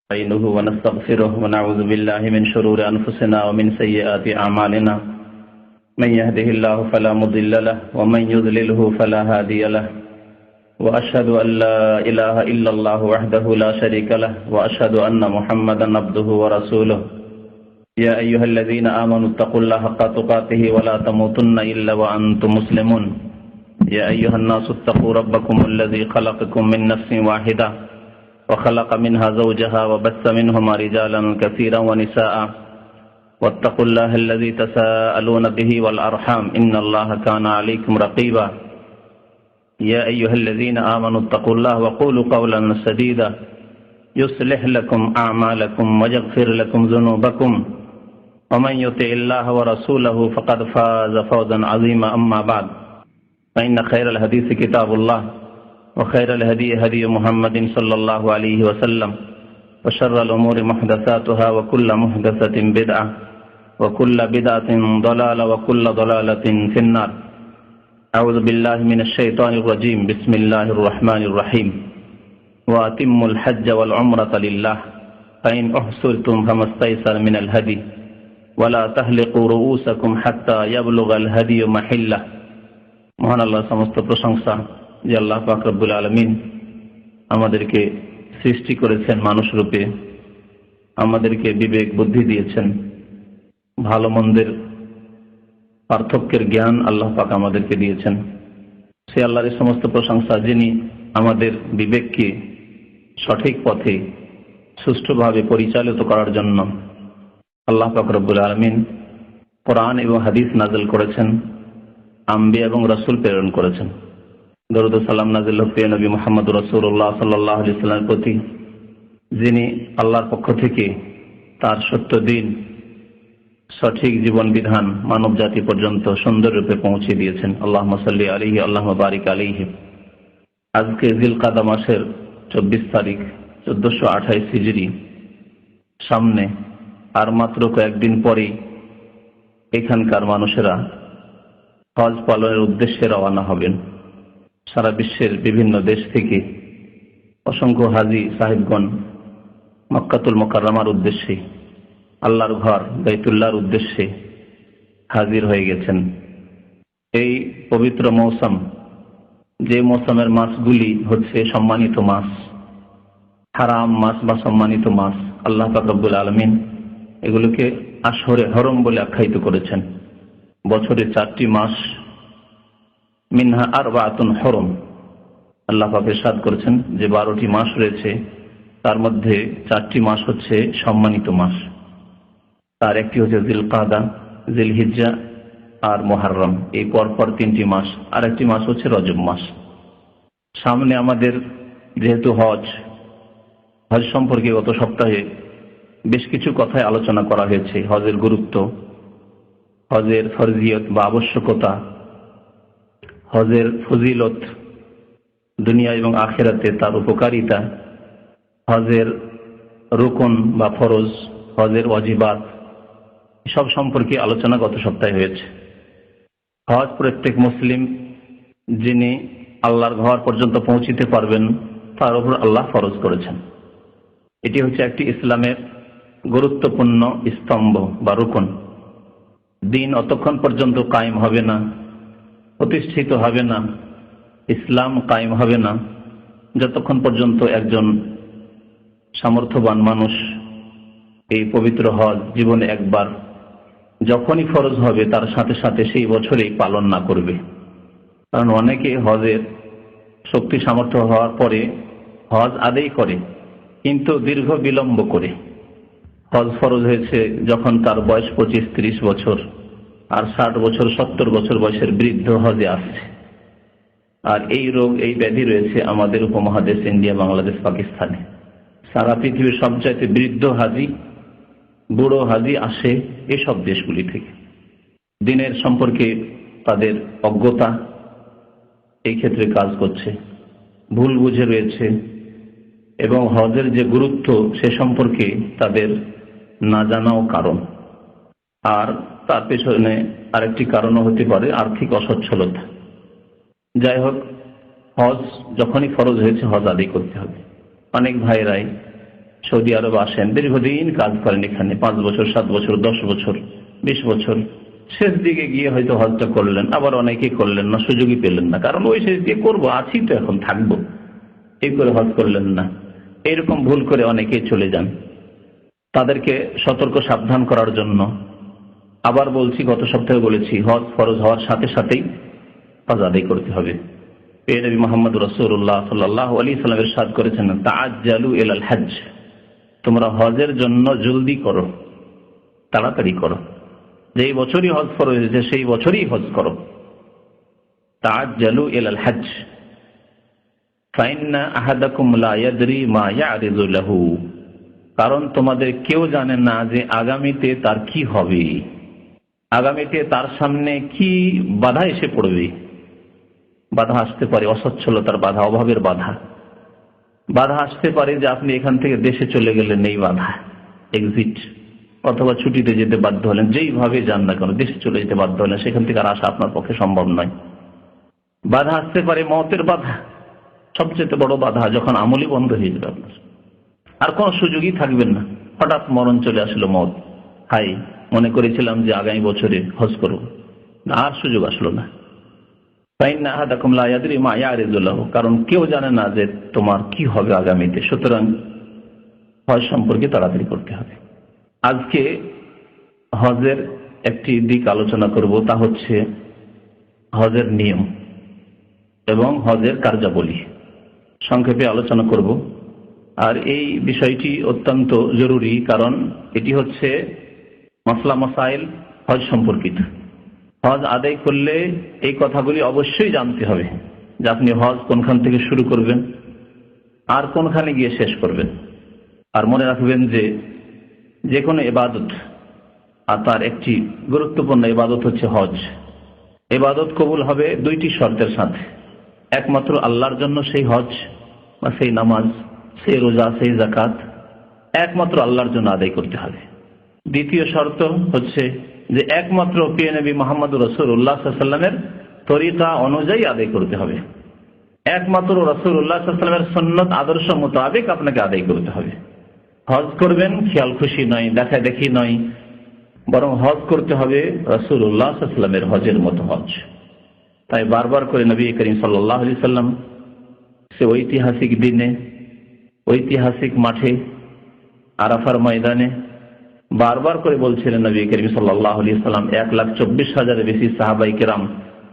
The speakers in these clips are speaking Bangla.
نستعينه ونستغفره ونعوذ بالله من شرور أنفسنا ومن سيئات أعمالنا من يهده الله فلا مضل له ومن يضلله فلا هادي له وأشهد أن لا إله إلا الله وحده لا شريك له وأشهد أن محمدا عبده ورسوله يا أيها الذين آمنوا اتقوا الله حق تقاته ولا تموتن إلا وأنتم مسلمون يا أيها الناس اتقوا ربكم الذي خلقكم من نفس واحدة وخلق منها زوجها وبث منهما رجالا كثيرا ونساء واتقوا الله الذي تساءلون به والأرحام إن الله كان عليكم رقيبا يا أيها الذين آمنوا اتقوا الله وقولوا قولا سديدا يصلح لكم أعمالكم ويغفر لكم ذنوبكم ومن يطع الله ورسوله فقد فاز فوزا عظيما أما بعد فإن خير الحديث كتاب الله وخير الهدي هدي محمد صلى الله عليه وسلم وشر الأمور محدثاتها وكل محدثة بدعة وكل بدعة ضلالة وكل ضلالة في النار أعوذ بالله من الشيطان الرجيم بسم الله الرحمن الرحيم وأتموا الحج والعمرة لله فإن أحصرتم فما استيسر من الهدي ولا تهلقوا رؤوسكم حتى يبلغ الهدي محله মহান আল্লাহ সমস্ত প্রশংসা যে আল্লাহ পাক রব্বুল আলামিন আমাদেরকে সৃষ্টি করেছেন মানুষ রূপে, আমাদেরকে বিবেক বুদ্ধি দিয়েছেন, ভালো মন্দের পার্থক্যের জ্ঞান আল্লাহ পাক আমাদেরকে দিয়েছেন। সে আল্লাহর সমস্ত প্রশংসা যিনি আমাদের বিবেককে সঠিক পথে সুষ্ঠুভাবে পরিচালিত করার জন্য আল্লাহ পাক রব্বুল আলামিন কোরআন এবং হাদিস নাযিল করেছেন, আম্বিয়া এবং রাসূল প্রেরণ করেছেন। দরুদ ও সালাম নাযিল হোক প্রিয় নবী মুহাম্মদ রাসূলুল্লাহ সাল্লাল্লাহু আলাইহি ওয়াসাল্লামের প্রতি, যিনি আল্লাহর পক্ষ থেকে তার সত্য দিন, সঠিক জীবন বিধান মানব জাতি পর্যন্ত সুন্দর রূপে পৌঁছে দিয়েছেন। আল্লাহুম্মা সাল্লি আলাইহি আল্লাহুম্মা বারিক আলাইহি। আজকে জিলকাদা মাসের 24 তারিখ 1428 হিজরি, সামনে আর মাত্র কয়েকদিন পরেই এখানকার মানুষেরা হজ পালনের উদ্দেশ্যে রওনা হবেন। সারা বিশ্বের বিভিন্ন দেশ থেকে অসংখ্য হাজী সাহেবগণ মক্কাতুল মুকাররমার উদ্দেশ্যে, আল্লাহর ঘর বাইতুল্লাহর উদ্দেশ্যে হাজির হয়ে গেছেন। এই পবিত্র মৌসুম, যে মৌসুমের মাসগুলি হচ্ছে সম্মানিত মাস, হারাম মাস বা সম্মানিত মাস, আল্লাহ পাক রব্বুল আলামিন এগুলোকে আশহরে হরম বলে আখ্যায়িত করেছেন। বছরে 4টি মাস, মিনহা আরবাতুন হরম, আল্লাহ পাক ইরশাদ করেছেন যে 12টি মাস রয়েছে, তার মধ্যে 4টি মাস হচ্ছে সম্মানিত মাস। তার একটি হচ্ছে জিলকাদা, জিলহিজ্জা আর মুহররম, এই পরপর 3টি মাস। আর একটি মাস হচ্ছে রজব মাস। সামনে আমাদের যেহেতু হজ সম্পর্কে গত সপ্তাহে বেশ কিছু কথায় আলোচনা করা হয়েছে। হজের গুরুত্ব, হজের ফরজিয়ত বা আবশ্যকতা, হজের ফজিলত দুনিয়া এবং আখিরাতে তার উপকারিতা, হজের রুকন বা ফরজ, হজের ওয়াজিবাত, সব সম্পর্কে আলোচনা গত সপ্তাহে হয়েছে। হজ প্রত্যেক মুসলিম যিনি আল্লাহর ঘর পর্যন্ত পৌঁছিতে পারবেন তার উপর আল্লাহ ফরজ করেছেন। এটি হচ্ছে একটি ইসলামের গুরুত্বপূর্ণ স্তম্ভ বা রুকন। দিন অতক্ষণ পর্যন্ত কায়েম হবে না, প্রতিষ্ঠিত হবে না, ইসলাম কায়েম হবে না, যতক্ষণ পর্যন্ত একজন সামর্থ্যবান মানুষ এই পবিত্র হজ জীবনে একবার যখনই ফরজ হবে তার সাথে সাথে সেই বছরেই পালন না করবে। কারণ অনেকে হজের শক্তি সামর্থ্য হওয়ার পরে হজ আদায় করে, কিন্তু দীর্ঘ বিলম্ব করে। হজ ফরজ হয়েছে যখন তার বয়স 25-30 বছর, আর 60 বছর 70 বছর বয়সের বৃদ্ধ হজে আসছে। আর এই রোগ, এই ব্যাধি রয়েছে আমাদের উপমহাদেশ ইন্ডিয়া, বাংলাদেশ, পাকিস্তানে। সারা পৃথিবীর সবচাইতে বৃদ্ধ হাজি, বুড়ো হাজি আসে এসব দেশগুলি থেকে। দিনের সম্পর্কে তাদের অজ্ঞতা এই ক্ষেত্রে কাজ করছে, ভুল বুঝে রয়েছে, এবং হজের যে গুরুত্ব সে সম্পর্কে তাদের না জানাও কারণ। আর তার পেছনে আরেকটি কারণও হতে পারে আর্থিক অসচ্ছলতা। যাই হোক, হজ যখনই ফরজ হয়েছে হজ আদায় করতে হবে। অনেক ভাইরাই সৌদি আরব আসেন, দীর্ঘদিন কাজ করেন এখানে, 5 বছর 7 বছর 10 বছর 20 বছর, শেষ দিকে গিয়ে হয়তো হজটা করলেন, আবার অনেকে করলেন না, সুযোগই পেলেন না, কারণ ওই শেষ দিয়ে করবো, আছি তো এখন থাকবো, এই করে হজ করলেন না। এরকম ভুল করে অনেকেই চলে যান। তাদেরকে সতর্ক সাবধান করার জন্য আবার বলছি, গত সপ্তাহে বলেছি, হজ ফরজ হওয়ার সাথে সাথেই হজ আদায় করতে হবে। নবী মুহাম্মদ রাসূলুল্লাহ সাল্লাল্লাহু আলাইহি ওয়াসাল্লাম ইরশাদ করেছেন, তাআজ্জালু ইলাল হজ, তোমরা হজের জন্য জলদি করো, তাড়াতাড়ি করো। যেই বছরই হজ ফরজ হয়েছে সেই বছরই হজ করো। তাআজ্জালু ইলাল হজ ফাইন্না আহাদাকুম লা ইয়াদরি মা ইয়ারিযু লাহু, কারণ তোমাদের কেউ জানে না যে আগামীতে তার কি হবে, আগামীতে তার সামনে কি বাধা এসে পড়বে। বাধা আসতে পারে অসচ্ছলতার বাধা, অভাবের বাধা, বাধা আসতে পারে যে আপনি এখান থেকে দেশে চলে গেলেন, এই বাধা এক্সিট, অথবা ছুটিতে যেতে বাধ্য হলেন, যেইভাবে যান না কেন দেশে চলে যেতে বাধ্য হলেন, সেখান থেকে আর আসা আপনার পক্ষে সম্ভব নয়। বাধা আসতে পারে মওতের বাধা, সবচেয়ে বড় বাধা, যখন আমলই বন্ধ হয়ে যাবে আপনার, আর কোনো সুযোগই থাকবেন না। হঠাৎ মরণ চলে আসলো, মওত, হাই মনে করেছিলাম যে আগামী বছরে হজ করব, আর সুযোগ আসলো না। ফাইন্না আহাদাকুম লা ইয়াদরি মা ইয়ারিযু লাহু, কারণ কেউ জানে না যে তোমার কি হবে আগামীতে। সুতরাং হজ সম্পর্কে তাড়াতাড়ি করতে হবে। আজকে হজের একটি দিক আলোচনা করব, তা হচ্ছে হজের নিয়ম এবং হজের কার্যাবলী, সংক্ষেপে আলোচনা করব। আর এই বিষয়টি অত্যন্ত জরুরি, কারণ এটি হচ্ছে মাসলা মাসাইল হজ সম্পর্কিত। হজ আদায় করলে এই কথাগুলি অবশ্যই জানতে হবে যে আপনি হজ কোনখান থেকে শুরু করবেন আর কোনখানে গিয়ে শেষ করবেন। আর মনে রাখবেন যে কোনো ইবাদত, আর তার একটি গুরুত্বপূর্ণ ইবাদত হচ্ছে হজ। ইবাদত কবুল হবে দুইটি শর্তের সাথে। একমাত্র আল্লাহর জন্য সেই হজ বা সেই নামাজ, সেই রোজা, সেই যাকাত একমাত্র আল্লাহর জন্য আদায় করতে হবে। দ্বিতীয় শর্ত হচ্ছে যে একমাত্র প্রিয় নবী মুহাম্মদ রাসূলুল্লাহ সাল্লাল্লাহু আলাইহি ওয়াসাল্লামের তরিকা অনুযায়ী আদায় করতে হবে। একমাত্র রাসূলুল্লাহ সাল্লাল্লাহু আলাইহি ওয়াসাল্লামের সুন্নাত আদর্শ মোতাবেক আপনাকে আদায় করতে হবে। হজ করবেন খেয়াল খুশি নয়, দেখা দেখি নয়, বরং হজ করতে হবে রাসূলুল্লাহ সাল্লাল্লাহু আলাইহি ওয়াসাল্লামের হজের মতো হজ। তাই বারবার করে নবী করিম সাল্লাল্লাহু আলাইহি ওয়াসাল্লাম সে ঐতিহাসিক দিনে, ঐতিহাসিক মাঠে, আরাফার ময়দানে বারবার করে বলছিলেন নবী করিম সাল্লাল্লাহু আলাইহি ওয়াসাল্লাম 1,24,000 বেশি সাহাবায়ে কেরাম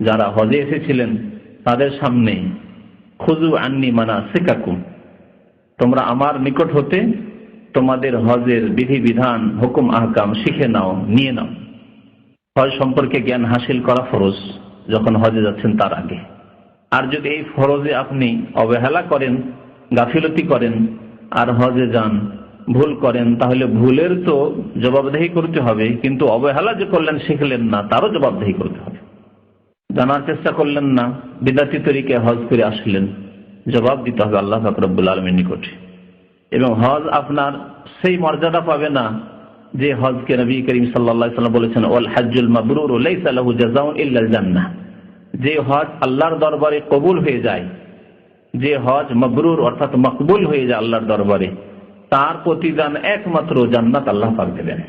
যারা হজে এসেছিলেন, তাদের সামনে খুযু আন্নী মানাসিকাকুম, তোমরা আমার নিকট হতে তোমাদের হজের বিধিবিধান, হুকুম আহকাম শিখে নাও, নিয়ে নাও। হজ সম্পর্কে জ্ঞান হাসিল করা ফরজ যখন হজে যাচ্ছেন তার আগে। আর যদি এই ফরজে আপনি অবহেলা করেন, গাফিলতি করেন আর হজে যান, ভুল করেন, তাহলে ভুলের তো জবাবদেহি করতে হবে, কিন্তু অবহেলা যে করলেন, শিখলেন না, তারও জবাবদেহি করতে হবে। জানার চেষ্টা করলেন না, বিদাতি তরিকায় হজ করে আসলেন, জবাব দিতে হবে আল্লাহ পাক রব্বুল আলামিনের নিকটে। এবং হজ আপনার সেই মর্যাদা পাবে না যে হজকে নবী করিম সাল্লাল্লাহু আলাইহি ওয়াসাল্লাম বলেছেন, ওয়াল হজ্জুল মাবরুর লাইসা লাহু জাযাউন ইল্লাল জান্নাহ। যে হজ আল্লাহর দরবারে কবুল হয়ে যায়, যে হজ মাবরুর অর্থাৎ মকবুল হয়ে যায় আল্লাহর দরবারে, তার প্রতিদান একমাত্র জান্নাত আল্লাহ পাক দেবেন।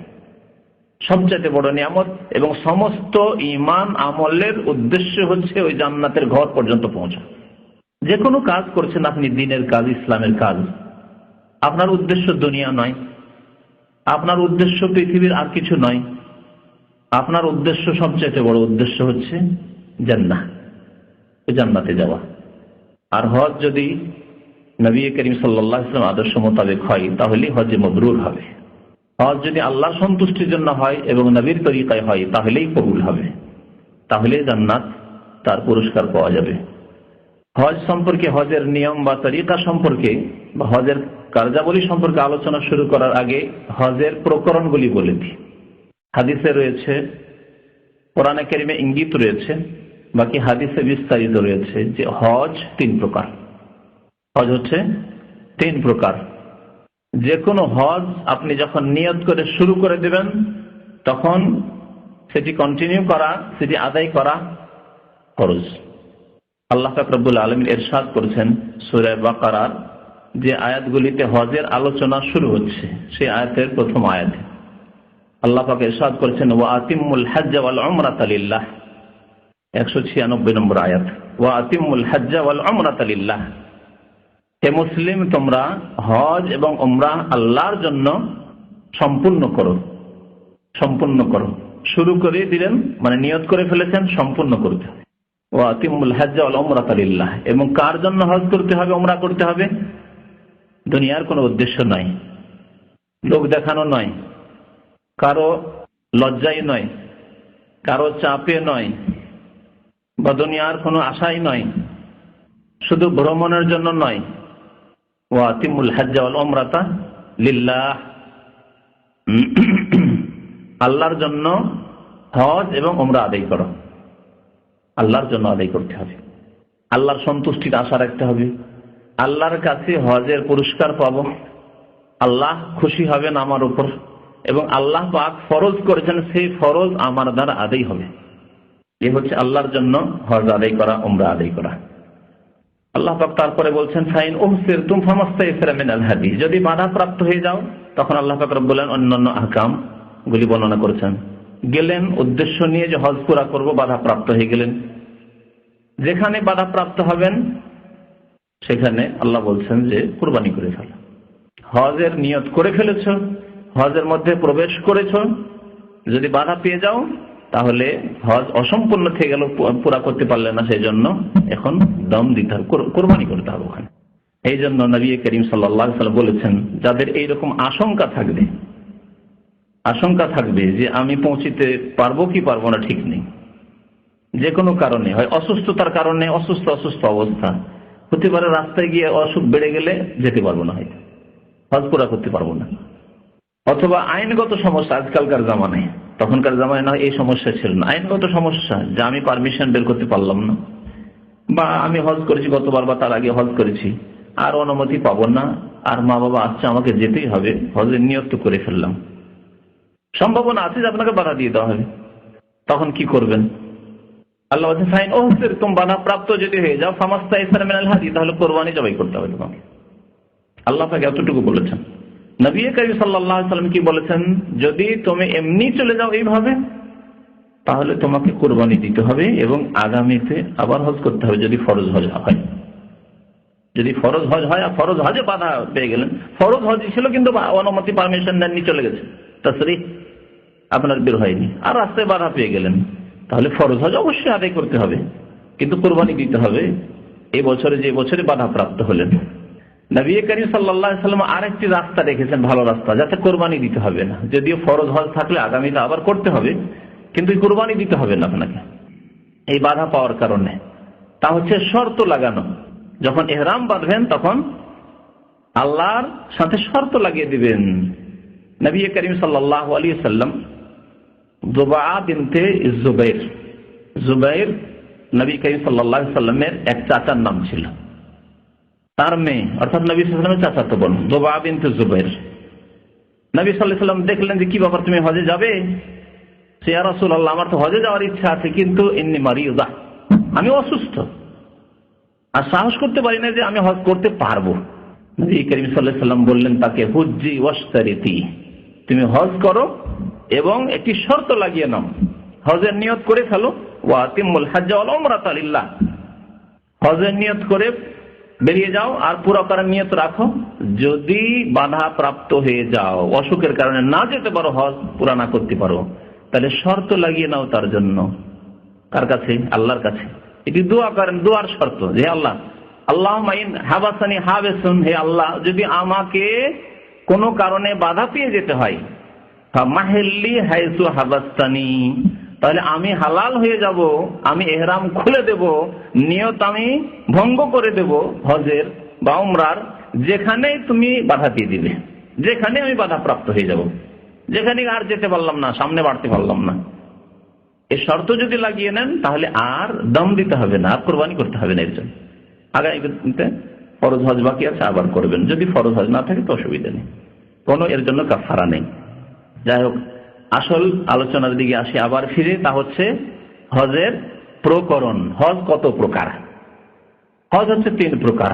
সবচেয়ে বড় নিয়ামত, এবং সমস্ত ঈমান আমলের উদ্দেশ্য হচ্ছে ওই জান্নাতের ঘর পর্যন্ত পৌঁছা। যে কোনো কাজ করছেন আপনি, দিনের কাজ, ইসলামের কাজ, আপনার উদ্দেশ্য দুনিয়া নয়, আপনার উদ্দেশ্য পৃথিবীর আর কিছু নয়, আপনার উদ্দেশ্য, সবচেয়ে বড় উদ্দেশ্য হচ্ছে জান্নাত, জান্নাতে যাওয়া। আর হজ যদি নবী করিম সাল্লাল্লাহু আলাইহি ওয়াসাল্লাম আদর্শ মোতাবেক হয়, তাহলে হজে মাবরুর হবে। হজ যদি আল্লাহর সন্তুষ্টির জন্য হয় এবং নবীর তরিকায় হয়, তাহলেই কবুল হবে, তাহলে জান্নাত, তার পুরস্কার পাওয়া যাবে। হজ সম্পর্কে, হজের নিয়ম বা তরিকা সম্পর্কে বা হজের কার্যাবলী সম্পর্কে আলোচনা শুরু করার আগে হজের প্রকরণগুলি বলে দিই। হাদিসে রয়েছে, কোরআনে কারিমে ইঙ্গিত রয়েছে, বাকি হাদিসে বিস্তারিত রয়েছে যে হজ 3 প্রকার। হজ হচ্ছে 3 প্রকার। যে কোনো হজ আপনি যখন নিয়ত করে শুরু করে দেবেন, তখন সেটি কন্টিনিউ করা, সেটি আদায় করা ফরজ। আল্লাহ পাক রব্বুল আলামিন ইরশাদ করেছেন সূরা বাকারার যে আয়াতগুলিতে হজের আলোচনা শুরু হচ্ছে, সেই আয়াতের প্রথম আয়াতে আল্লাহ পাক ইরশাদ করেছেন, ওয়া আতিম্মুল হজ্জ ওয়াল উমরাতা লিল্লাহ, 196 নম্বর আয়াত। ওয়া আতিম্মুল হজ্জ ওয়াল উমরাতা লিল্লাহ, হে মুসলিম তোমরা হজ এবং উমরা আল্লাহর জন্য সম্পূর্ণ করো। সম্পূর্ণ করো, শুরু করে দিলেন মানে নিয়ত করে ফেলেছেন, সম্পূর্ণ করতে হবে। ওয়া আতিম্মুল হজ্জ ওয়াল উমরাতা লিল্লাহ, এবং কার জন্য হজ করতে হবে, উমরা করতে হবে? দুনিয়ার কোনো উদ্দেশ্য নয়, লোক দেখানো নয়, কারো লজ্জায় নয়, কারো চাপে নয়, বা দুনিয়ার কোনো আশাই নয়, শুধু ভ্রমণের জন্য নয়। ওয়া আতিমুল হজ্জ ওয়াল উমরাতা লিল্লাহ, আল্লাহর জন্য হজ এবং উমরা আদায় করো। আল্লাহর জন্য আদায় করতে হবে, আল্লাহর সন্তুষ্টির আশা রাখতে হবে, আল্লাহর কাছে হজের পুরস্কার পাবো, আল্লাহ খুশি হবেন আমার উপর, এবং আল্লাহ পাক ফরজ করেছেন সেই ফরজ আমার দ্বারা আদায় হবে। এ হচ্ছে আল্লাহর জন্য হজ আদায় করা, উমরা আদায় করা। আল্লাহ পাক তারপরে বলছেন, ফাইন উহসিরতুম ফামাস্তাইসারা মিনাল হাদি, যদি বাধাপ্রাপ্ত হয়ে যাও, তখন আল্লাহ পাক রব্বুল আলামিন অন্যান্য আহকাম গুলি বর্ণনা করেছেন। গেলেন উদ্দেশ্য নিয়ে যে হজ পুরা করব, বাধাপ্রাপ্ত হয়ে গেলেন, যেখানে বাধাপ্রাপ্ত হবেন সেখানে আল্লাহ বলছেন যে কুরবানি করে ফেলো। হজের নিয়ত করে ফেলেছ, হজের মধ্যে প্রবেশ করেছ, যদি বাধা পেয়ে যাও তাহলে হজ অসম্পূর্ণ থেকে গেল, পুরা করতে পারলে না, সেই জন্য এখন দম দিতে হবে, কোরবানি করতে হবে ওখানে। এই জন্য নবী করিম সাল্লাল্লাহু আলাইহি ওয়াসাল্লাম বলেছেন, যাদের এইরকম আশঙ্কা থাকবে যে আমি পৌঁছিতে পারবো কি পারবো না ঠিক নেই, যে কোনো কারণে, হয় অসুস্থতার কারণে, অসুস্থ অবস্থা হতে পারে, রাস্তায় গিয়ে অসুখ বেড়ে গেলে যেতে পারবো না, হয়তো হজ পুরা করতে পারবো না, অথবা আইনগত সমস্যা, আজকালকার জামানায়, তখনকার জামানায় না এই সমস্যা ছিল না, আইনগত সমস্যা, যে আমি পারমিশন বের করতে পারলাম না, বা আমি হজ করেছি গতবার বা তার আগে হজ করেছি, আর অনুমতি পাবো না, আর মা বাবা আসছে আমাকে যেতেই হবে, হজের নিয়ত তো করে ফেললাম, সম্ভাবনা আছে যে আপনাকে বাধা দিয়ে দেওয়া হবে, তখন কি করবেন? আল্লাহ বলছেন, ফাইন উহসিরতুম, বাধাপ্রাপ্ত যদি হয়ে যাও, ফামাস্তাইসারা মিনাল হাদি, তাহলে কোরবানি জবাই করতে হবে তোমাকে। আল্লাহ পাক এতটুকু বলেছেন। নবী করিম সাল্লাল্লাহু আলাইহি ওয়াসাল্লাম কি বলেছেন? যদি তুমি এমনি চলে যাও এইভাবে, তাহলে তোমাকে কুরবানি দিতে হবে এবং আগামীতে আবার হজ করতে হবে, যদি ফরজ হজ হয়। যদি ফরজ হজ হয় আর ফরজ হজে বাধা পেয়ে গেলেন, ফরজ হজ ছিল কিন্তু অনুমতি পারমিশন নেননি, চলে গেছে, তাসরিহ আপনার বের হয়নি, আর রাস্তায় বাধা পেয়ে গেলেন, তাহলে ফরজ হজ অবশ্যই আদায় করতে হবে, কিন্তু কুরবানি দিতে হবে এই বছরে, যে বছরে বাধাপ্রাপ্ত হলেন। নবী করিম সাল্লাল্লাহু আলাইহি ওয়াসাল্লাম আরেকটি রাস্তা রেখেছেন, ভালো রাস্তা, যাতে কোরবানি দিতে হবে না। যদিও ফরজ হজ থাকলে আগামীতে আবার করতে হবে, কিন্তু কোরবানি দিতে হবে না আপনাকে এই বাধা পাওয়ার কারণে। তা হচ্ছে শর্ত লাগানো, যখন ইহরাম বাঁধবেন তখন আল্লাহর সাথে শর্ত লাগিয়ে দিবেন। নবী করিম সাল্লাল্লাহু আলাইহি ওয়াসাল্লাম যুবা বিনতে জুবাইর নবী করিম সাল্লাল্লাহু আলাইহি ওয়াসাল্লামের এক চাচার নাম ছিল, তার মেয়ে, অর্থাৎ নবী সাল্লাল্লাহু আলাইহি ওয়াসাল্লামের চাচাতো বোন যুবা বিনতে জুবাইর। নবী সাল্লাল্লাহু আলাইহি ওয়াসাল্লাম দেখলেন যে কি ব্যাপার, তুমি হজে যাবে? সে, ইয়া রাসূলুল্লাহ, আমার তো হজে যাওয়ার ইচ্ছা আছে, কিন্তু ইন্নী মারিয়্যিদা, আমি অসুস্থ, আর সাহস করতে পারি না যে আমি হজ করতে পারবো। নবী করিম সাল্লাল্লাহু আলাইহি ওয়াসাল্লাম বললেন তাকে, হুজ্জি ওয়াশতারিতি, তুমি হজ করো এবং একটি শর্ত লাগিয়ে নাও, হজের নিয়ত করে ফেলো, ওয়া আতিমুল হজ্জ ওয়াল উমরাতা লিল্লাহ, হজের নিয়ত করে বেরিয়ে যাও আর পুরো করার নিয়ত রাখো, যদি বাধা প্রাপ্ত হয়ে যাও, অসুখের কারণে না যেতে পারো, হজ পুরা না করতে পারো, তাহলে শর্ত লাগিয়ে নাও তার জন্য। কার কাছে? আল্লাহর কাছে। এটি দোয়া করেন, দোয়ার শর্ত, যে আল্লাহ, আল্লাহুম্মা ইন হাবাসানি হাবিসুন, হে আল্লাহ, যদি আমাকে কোনো কারণে বাধা পেয়ে যেতে হয়, ফামাহিল্লি হাইসু হাবাসতানি, তাহলে আমি হালাল হয়ে যাব, আমি ইহরাম খুলে দেব, নিয়ত আমি ভঙ্গ করে দেব হজের বা উমরার, যেখানে তুমি বাধা দিয়ে দিবে, যেখানে আমি বাধা প্রাপ্ত হয়ে যাব, যেখানে আর যেতে পারলাম না, সামনে বাড়তে পারলাম না। এই শর্ত যদি লাগিয়ে নেন তাহলে আর দম দিতে হবে না, আর কোরবানি করতে হবে না। এর জন্য আগামীতে ফরজ হজ বাকি আছে, আবার করবেন। যদি ফরজ হজ না থাকে তো অসুবিধা নেই, কোনো এর জন্য কাফারা নেই। যাই হোক, আসল আলোচনার দিকে আসি আবার ফিরে, তা হচ্ছে হজের প্রকরণ। হজ কত প্রকার? হজ হচ্ছে 3 প্রকার।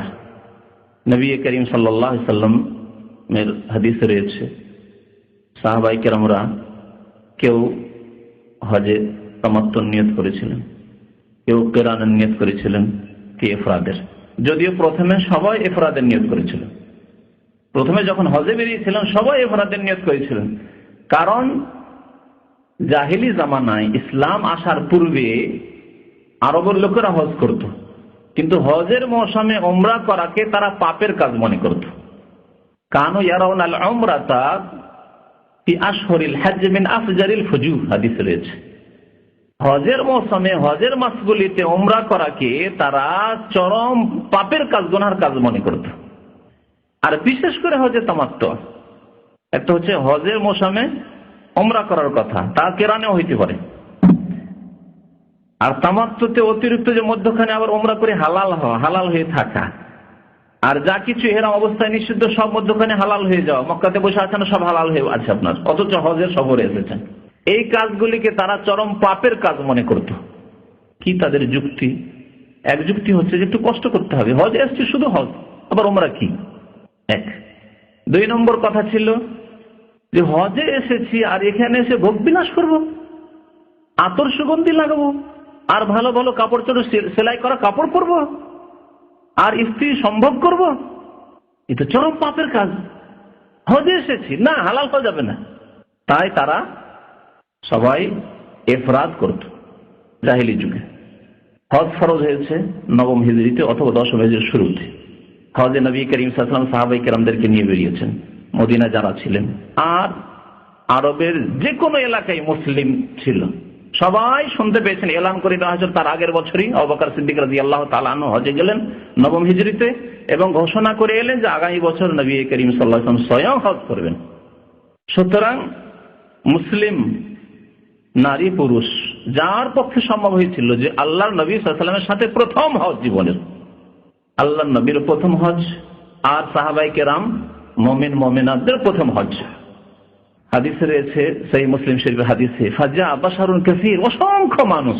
নবী করিম সাল্লাল্লাহু আলাইহি সাল্লামের হাদিসে রয়েছে, সাহাবায়ে কেরামরা কেউ হজে তামাত্তুর নিয়ত করেছিলেন, কেউ কিরানের নিয়ত করেছিলেন, কেউ ইফরাদের। যদিও প্রথমে সবাই ইফরাদের নিয়ত করেছিলেন, প্রথমে যখন হজে বেরিয়েছিলেন সবাই ইফরাদের নিয়ত করেছিলেন। কারণ জাহিলি জামানায় ইসলাম আসার পূর্বে আরবের লোকেরা হজ করত, কিন্তু হজের মৌসুমে উমরা করাকে তারা পাপের কাজ মনে করত। কানু ইয়ারাউনাল উমরাতা ফি আশহুরিল হজ্জ মিন আফজারিল ফুজুর, হাদিসে রয়েছে। হজের মৌসুমে হজের মাসগুলিতে উমরা করাকে তারা চরম পাপের কাজ, গুনার কাজ মনে করত। আর বিশেষ করে হজে তামাত্তু, একটা হচ্ছে হজের মৌসুমে উমরা করার কথা, তা কেরানেও হইতে পারে। আর তামাত্তুতে অতিরিক্ত যে মধ্যখানে আবার উমরা করে হালাল হওয়া, হালাল হয়ে থাকা, আর যা কিছু এরকম অবস্থায় নিষিদ্ধ সব মধ্যখানে হালাল হয়ে যাওয়া, মক্কাতে বসে আছেন সব হালাল হয়ে আছে আপনার, অথচ হজের সফরে এসেছেন, এই কাজগুলিকে তারা চরম পাপের কাজ মনে করত। কি তাদের যুক্তি? এক যুক্তি হচ্ছে যে একটু কষ্ট করতে হবে, হজ এসছে শুধু হজ, আবার উমরা কি? এক। দুই নম্বর কথা ছিল যে হজে এসেছি আর এখানে এসে ভোগ বিলাস করবো, আতর সুগন্ধি লাগাবো, আর ভালো ভালো কাপড় চোপড় সেলাই করা কাপড় পরবো, আর স্ত্রী সম্ভব করব, এটা চরম পাপের কাজ। হজে এসেছি, না, হালাল করা যাবে না। তাই তারা সবাই ইফরাদ করত জাহিলি যুগে। হজ ফরজ হয়েছে নবম হিজরিতে অথবা দশম হিজরির শুরুতে। হজে নবী করিম সাল্লাল্লাহু আলাইহি ওয়াসাল্লাম সাহাবায়ে কেরামদেরকে নিয়ে বেরিয়েছেন, মদিনা যারা ছিলেন আর আরবের যে কোনো এলাকায় মুসলিম ছিল সবাই শুনতে পেয়েছেন, এলান করে দেওয়া হয়েছিল তার আগের বছরই আবু বকর সিদ্দিক রাদিয়াল্লাহু তাআলা আনহু হজে গেলেন নবম হিজরিতে, এবং ঘোষণা করে এলেন যে আগামী বছর নবী করিম সাল্লাল্লাহু আলাইহি ওয়াসাল্লাম স্বয়ং হজ করবেন। সুতরাং মুসলিম নারী পুরুষ যার পক্ষে সম্ভব হয়েছিল যে আল্লাহর নবী সাল্লাল্লাহু আলাইহি ওয়াসাল্লামের সাথে প্রথম হজ জীবনের, আল্লাহর নবীর প্রথম হজ আর সাহাবায়ে কেরাম মুমিন মুমিনাতদের প্রথম হজ। হাদিসে রয়েছে সহিহ মুসলিম শরীফের হাদিসে, ফাজা বাশারুন কাসীর, অসংখ্য মানুষ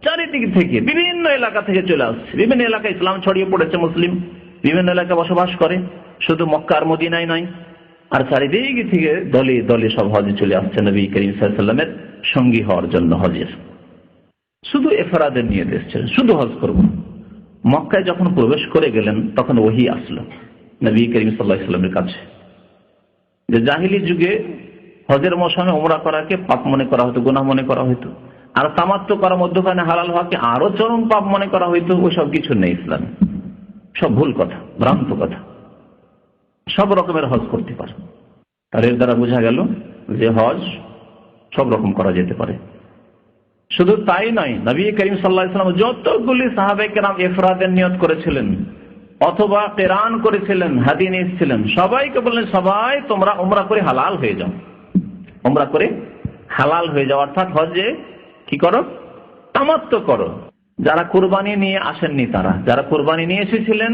চারিদিক থেকে বিভিন্ন এলাকা থেকে চলে আসছে। বিভিন্ন এলাকায় ইসলাম ছড়িয়ে পড়েছে, মুসলিম বিভিন্ন এলাকায় বসবাস করে, শুধু মক্কা আর মদিনায় নয়, আর চারিদিক থেকে দলে দলে সব হজে চলে আসছে নবী করিম সাল্লাল্লাহু আলাইহি ওয়াসাল্লামের সঙ্গী হওয়ার জন্য। হজের শুধু ইফরাদের নিয়ত এসেছিলেন, শুধু হজ করব। মক্কায় যখন প্রবেশ করে গেলেন তখন ওহী আসলো নবী করিম সাল্লাল্লাহু আলাইহি ওয়াসাল্লামের কাছে যে জাহিলি যুগে হজের মৌসুমে উমরা করাকে পাপ মনে করা হতো, গুনাহ মনে করা হতো, আর তামাত্তু করা মধ্যখানে হালাল হওয়াকে আরো চরম পাপ মনে করা হইতো। ওইসব কিছু নেই ইসলামে, সব ভুল কথা, ভ্রান্ত কথা। সব রকমের হজ করতে পারে। আর এর দ্বারা বোঝা গেল যে হজ সব রকম করা যেতে পারে। শুধু তাই নয়, নবী করিম সাল্লাল্লাহু আলাইহি ওয়াসাল্লাম যতগুলি সাহাবায়ে কেরাম ইফরাদের নিয়ত করেছিলেন অথবা কিরান করেছিলেন, হাদিয়ে নিয়েছিলেন, সবাইকে বললেন সবাই তোমরা উমরা করে হালাল হয়ে যাও, উমরা করে হালাল হয়ে যাও, অর্থাৎ হজে কি করো? তামাত্তু করো। যারা কুরবানি নিয়ে আসেননি, যারা কুরবানি নিয়ে এসেছিলেন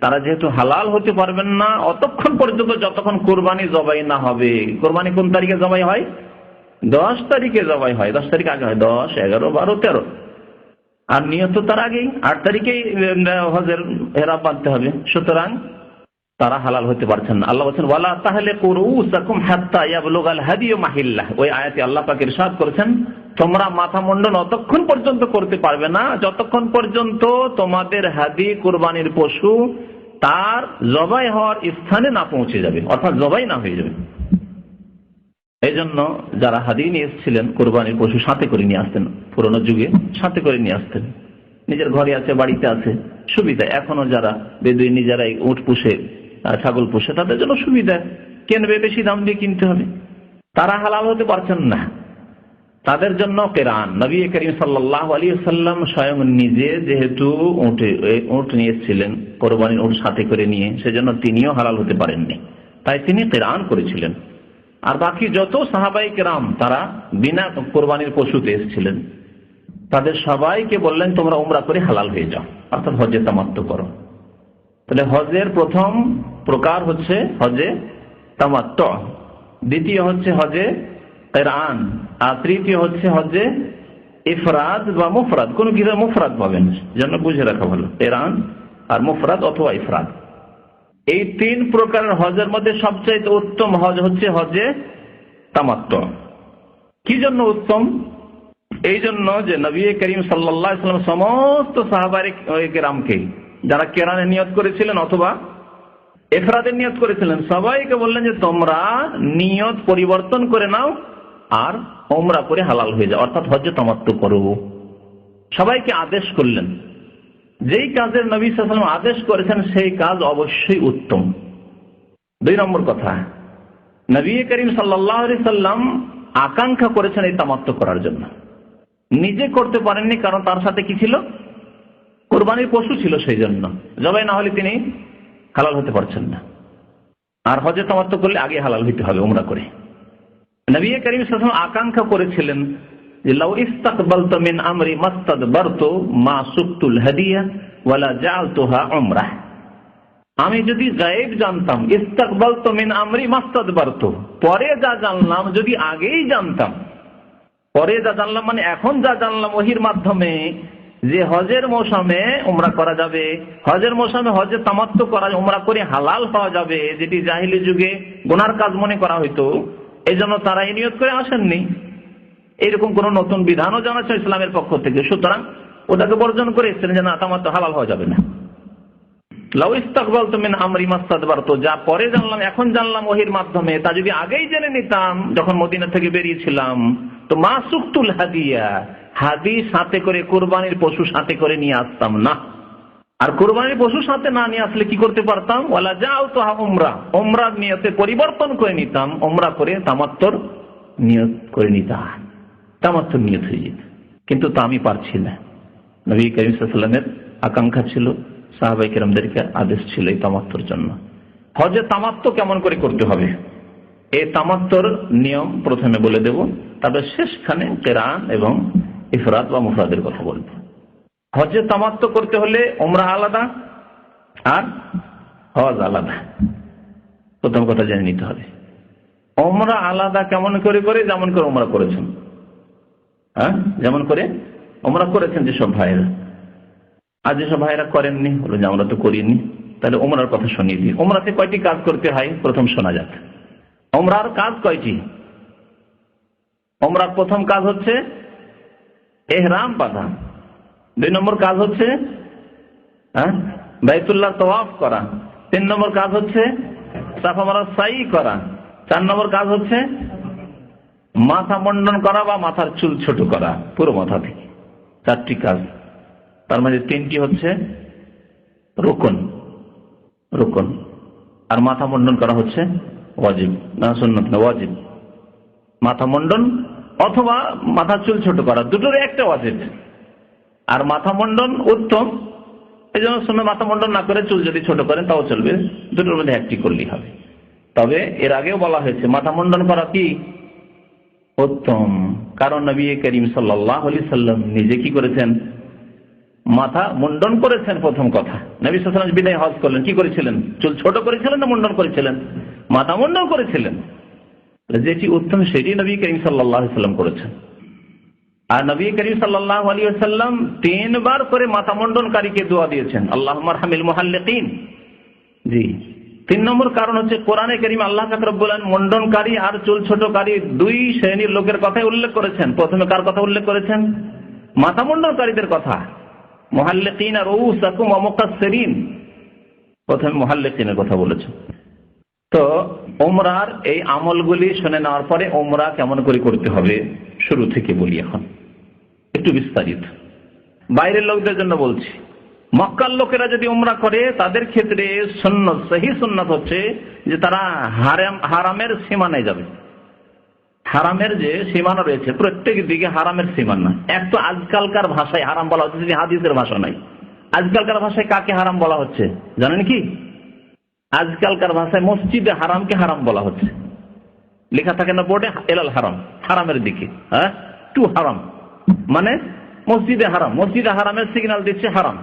তারা যেহেতু হালাল হতে পারবেন না অতক্ষণ পর্যন্ত যতক্ষণ কুরবানি জবাই না হবে। কুরবানি কোন তারিখে জবাই হয়? 10 তারিখে জবাই হয়। 10 তারিখ আগে হয়, 10, 11, 12, 13, আর নিয়ত তার আগেই 8 তারিখেই হজের এহরাম বাঁধতে হবে। সুতরাং তারা হালাল হতে পারছেন না। আল্লাহ বলেন ওয়ালা তাহলিকু রুউসাকুম হাত্তা ইয়াবলুগাল হাদিয়ু মাহিল্লাহ। ওই আয়াতে আল্লাহ পাক ইরশাদ করেছেন তোমরা মাথা মুন্ডন অতক্ষণ পর্যন্ত করতে পারবে না যতক্ষণ পর্যন্ত তোমাদের হাদি কুরবানির পশু তার জবাই হওয়ার স্থানে না পৌঁছে যাবে, অর্থাৎ জবাই না হয়ে যাবে। এই জন্য যারা হাদি নিয়ে এসেছিলেন কোরবানির পশু সাথে করে নিয়ে আসতেন, পুরোনো যুগে সাথে করে নিয়ে আসতেন, নিজের ঘরে আছে, বাড়িতে আছে, সুবিধা। এখনো যারা বেদুই নিজেরাই উট পুষে, ছাগল পুষে, তাদের জন্য সুবিধা, কিনবে বেশি দাম দিয়ে কিনতে হবে, তারা হালাল হতে পারছেন না, তাদের জন্য কিরান। নবী করিম সাল্লাল্লাহু আলাইহি ওয়াসাল্লাম স্বয়ং নিজে যেহেতু উট নিয়ে এসেছিলেন, কোরবানির উট সাথে করে নিয়ে, সেজন্য তিনিও হালাল হতে পারেননি, তাই তিনি কিরান করেছিলেন। আর বাকি যত সাহাবায়ে কেরাম তারা বিনা কোরবানির পশুতে এসেছিলেন, তাদের সবাইকে বললেন তোমরা উমরা করে হালাল হয়ে যাও, অর্থাৎ হজে তামাত্তু করো। তাহলে হজের প্রথম প্রকার হচ্ছে হজে তামাত্তু, দ্বিতীয় হচ্ছে হজে কিরান, আর তৃতীয় হচ্ছে হজে ইফরাদ বা মুফরাদ। কোন কিছু মুফরাদ পাবেন, যেন বুঝে রাখা ভালো, কিরান আর মুফরাদ অথবা ইফরাদ। এই 3 প্রকারের হজের মধ্যে সবচেয়ে উত্তম হজ হচ্ছে হজে তামাত্তু। কি জন্য উত্তম? এই জন্য যে নবী করিম সাল্লাল্লাহু আলাইহি ওয়াসাল্লাম সমস্ত সাহাবায়ে কেরামকে, যারা কেরানের নিয়ত করেছিলেন অথবা ইফরাদের নিয়ত করেছিলেন, সবাইকে বললেন যে তোমরা নিয়ত পরিবর্তন করে নাও আর উমরা করে হালাল হয়ে যাও, অর্থাৎ হজ্জে তামাত্তু করো। সবাইকে আদেশ করলেন। যেই কাজের নবী সাল্লাল্লাহু আলাইহি ওয়াসাল্লাম আদেশ করেছেন সেই কাজ অবশ্যই উত্তম। 2 নম্বর কথা, নবী করিম সাল্লাল্লাহু আলাইহি সাল্লাম আকাঙ্ক্ষা করেছেন এই তামাত্তু করার জন্য। নিজে করতে পারেননি, কারণ তার সাথে কি ছিল? কোরবানির পশু ছিল, সেই জন্য জবাই না হলে তিনি হালাল হতে পারছেন না। আর হজে তামাত্তু করলে আগে হালাল হইতে হবে উমরা করে। নবী করিম সাল্লাল্লাহু আলাইহি ওয়াসাল্লাম আকাঙ্ক্ষা করেছিলেন যে লাউ ইস্তাকবালতু মিন আমরি মাস্তাদবারতু মা সুকতুল হাদিয়া ওয়ালা জাআলতুহা উমরাহ। আমি যদি গায়েব জানতাম, ইস্তাকবালতু মিন আমরি মাস্তাদবারতু, পরে যা জানলাম যদি আগেই জানতাম, পরে যা জানলাম মানে এখন যা জানলাম ওহির মাধ্যমে যে হজের মৌসুমে উমরা করা যাবে, হজের মৌসুমে হজে তামাত্তু করা, উমরা করে হালাল পাওয়া যাবে, যেটি জাহিলি যুগে গুনার কাজ মনে করা হইতো, এই জন্য তারা এই নিয়ত করে আসেননি। এরকম কোন নতুন বিধানও জানাচ্ছে ইসলামের পক্ষ থেকে, সুতরাং ওটাকে বর্জন করে এসেছিলেন যে না, তামাত্তু হালাল হওয়া যাবে না। লাউ ইস্তাকবালতু মিন আমরি মাস্তাদবারতু, যা পরে জানলাম এখন জানলাম ওহির মাধ্যমে, তা যদি আগেই জেনে নিতাম যখন মদিনা থেকে বেরিয়েছিলাম, তো মা সুকতুল হাদিয়া, হাদি সাথে করে কুরবানির পশু সাথে করে নিয়ে আসতাম না। আর কুরবানির পশু সাথে না নিয়ে আসলে কি করতে পারতাম? ওয়ালা জাআলতুহা উমরা, উমরার নিয়তে পরিবর্তন করে নিতাম, উমরা করে তামাত্তুর নিয়ত করে নিতাম, তামাত্তুর নিয়ত হয়ে যেত। কিন্তু তা আমি পারছি না। নবী করিম সাল্লাল্লাহু আলাইহি ওয়াসাল্লামের আকাঙ্ক্ষা ছিল, সাহাবায়ে কেরামদেরকে আদেশ ছিল এই তামাত্তুর জন্য। হজে তামাত্তু কেমন করে করতে হবে এই তামাত্তুর নিয়ম প্রথমে বলে দেব, তারপর শেষখানে কিরান এবং ইফরাদ বা মুফরাদের কথা বলব। হজে তামাত্তু করতে হলে উমরা আলাদা আর হজ আলাদা, প্রথম কথা জেনে নিতে হবে। উমরা আলাদা কেমন করে করে? যেমন করে উমরা করেছেন, হ্যাঁ, যেমন করে উমরা করেছেন যেসব ভাইয়েরা। আর যেসব ভাইয়েরা করেননি, বলুন যে আমরা তো করিনি, তাহলে উমরার কথা শুনিয়ে দিই। উমরাতে কয়টি কাজ করতে হয় প্রথম শোনা যাক। উমরার কাজ কয়টি? উমরার প্রথম কাজ হচ্ছে ইহরাম বাঁধা। 2 নম্বর কাজ হচ্ছে বাইতুল্লাহ তাওয়াফ করা। 3 নম্বর কাজ হচ্ছে সাফা মারওয়া সাই করা। 4 নম্বর কাজ হচ্ছে মাথা মুন্ডন করা বা মাথার চুল ছোট করা পুরো মাথা থেকে। 4টি কাজ, তার মধ্যে 3টি হচ্ছে রুকন, রুকন, আর মাথা মুন্ডন করা হচ্ছে ওয়াজিব, না সুন্নাত না, ওয়াজিব। মাথা মুন্ডন অথবা মাথার চুল ছোট করা, দুটোর একটা ওয়াজিব। আর মাথা মুন্ডন উত্তম, এই জন্য সুন্নাত মাথা মুন্ডন না করে চুল যদি ছোট করেন তাও চলবে, দুটোর মধ্যে একটি করলেই হবে। তবে এর আগেও বলা হয়েছে মাথা মুন্ডন করা কি উত্তম, কারণ নবী করিম সাল্লাল্লাহু আলাইহি সাল্লাম নিজে কি করেছেন? মাথা মুন্ডন করেছেন। প্রথম কথা, নবী সাল্লাল্লাহু আলাইহি ওয়াসাল্লাম বিদায় হজ করলেন, কি করেছিলেন? চুল ছোট করেছিলেন না মুন্ডন করেছিলেন? মাথা মুন্ডন করেছিলেন। যেটি উত্তম সেটি নবী করিম সাল্লাল্লাহু আলাইহি সাল্লাম করেছেন। আর নবী করিম সাল্লাল্লাহু আলাইহি ওয়াসাল্লাম 3 বার করে মাথা মুন্ডনকারীকে দোয়া দিয়েছেন, আল্লাহুম্মা আরহামিল মুহাল্লিকিন। জি, 3 নম্বর কারণ হচ্ছে কোরআনে কারীম আল্লাহ পাক রব্বুল আলামিন মুন্ডনকারী আর চুল ছোটকারী 2 শ্রেণীর লোকের কথাই উল্লেখ করেছেন। প্রথমে কার কথা উল্লেখ করেছেন? মাথা মুন্ডনকারীদের কথা, মুহাল্লিকিন রুউসাকুম ওয়া মুকাসসিরিন, প্রথমে মুহাল্লিকিনের কথা বলেছেন। তো উমরার এই আমলগুলি শুনে নেওয়ার পরে উমরা কেমন করে করতে হবে শুরু থেকে বলি। এখন একটু বিস্তারিত, বাইরের লোকদের জন্য বলছি। মক্কার লোকেরা যদি উমরা করে তাদের ক্ষেত্রে সুন্নাত, সহি সুন্নাত হচ্ছে যে তারা হারামের সীমানায় যাবে। হারামের যে সীমানা রয়েছে প্রত্যেক দিকে হারামের সীমানা। এক তো আজকালকার ভাষায় হারাম বলা হচ্ছে, যদি হাদিসের ভাষা নাই। আজকালকার ভাষায় কাকে হারাম বলা হচ্ছে জানেন কি? আজকালকার ভাষায় মসজিদে হারামকে হারাম বলা হচ্ছে। লেখা থাকে না বোর্ডে, এলাল হারাম, হারামের দিকে, হ্যাঁ, টু হারাম, মানে মসজিদে হারাম। মসজিদে হারামের সিগন্যাল দিচ্ছে হারাম,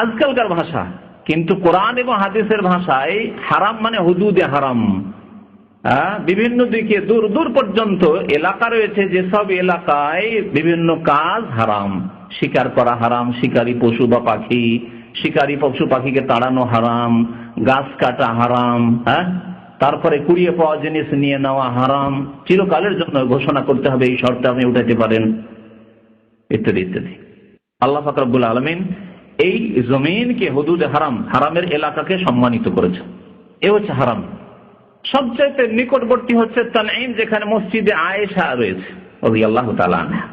আজকালকার ভাষা। কিন্তু কোরআন এবং হাদিসের ভাষায় হারাম মানে হুদুদে হারাম। বিভিন্ন দিকে দূর দূর পর্যন্ত এলাকা রয়েছে, যেসব এলাকায় বিভিন্ন কাজ হারাম। শিকার করা হারাম, শিকারী পশু বা পাখি শিকারী পশু পাখিকে তাড়ানো হারাম, গাছ কাটা হারাম, হ্যাঁ, তারপরে কুড়িয়ে পাওয়া জিনিস নিয়ে নেওয়া হারাম, চিরকালের জন্য ঘোষণা করতে হবে এই শর্তে আপনি উঠাইতে পারেন, ইত্যাদি ইত্যাদি। আল্লাহ পাক রব্বুল আলামিন এই জমিনকে হুদুদে হারাম, হারামের এলাকাকে সম্মানিত করেছে। এ হচ্ছে হারাম। সবচাইতে নিকটবর্তী হচ্ছে তানঈম, যেখানে মসজিদে আয়েশা রয়েছে রাদিয়াল্লাহু তাআলা আনহা।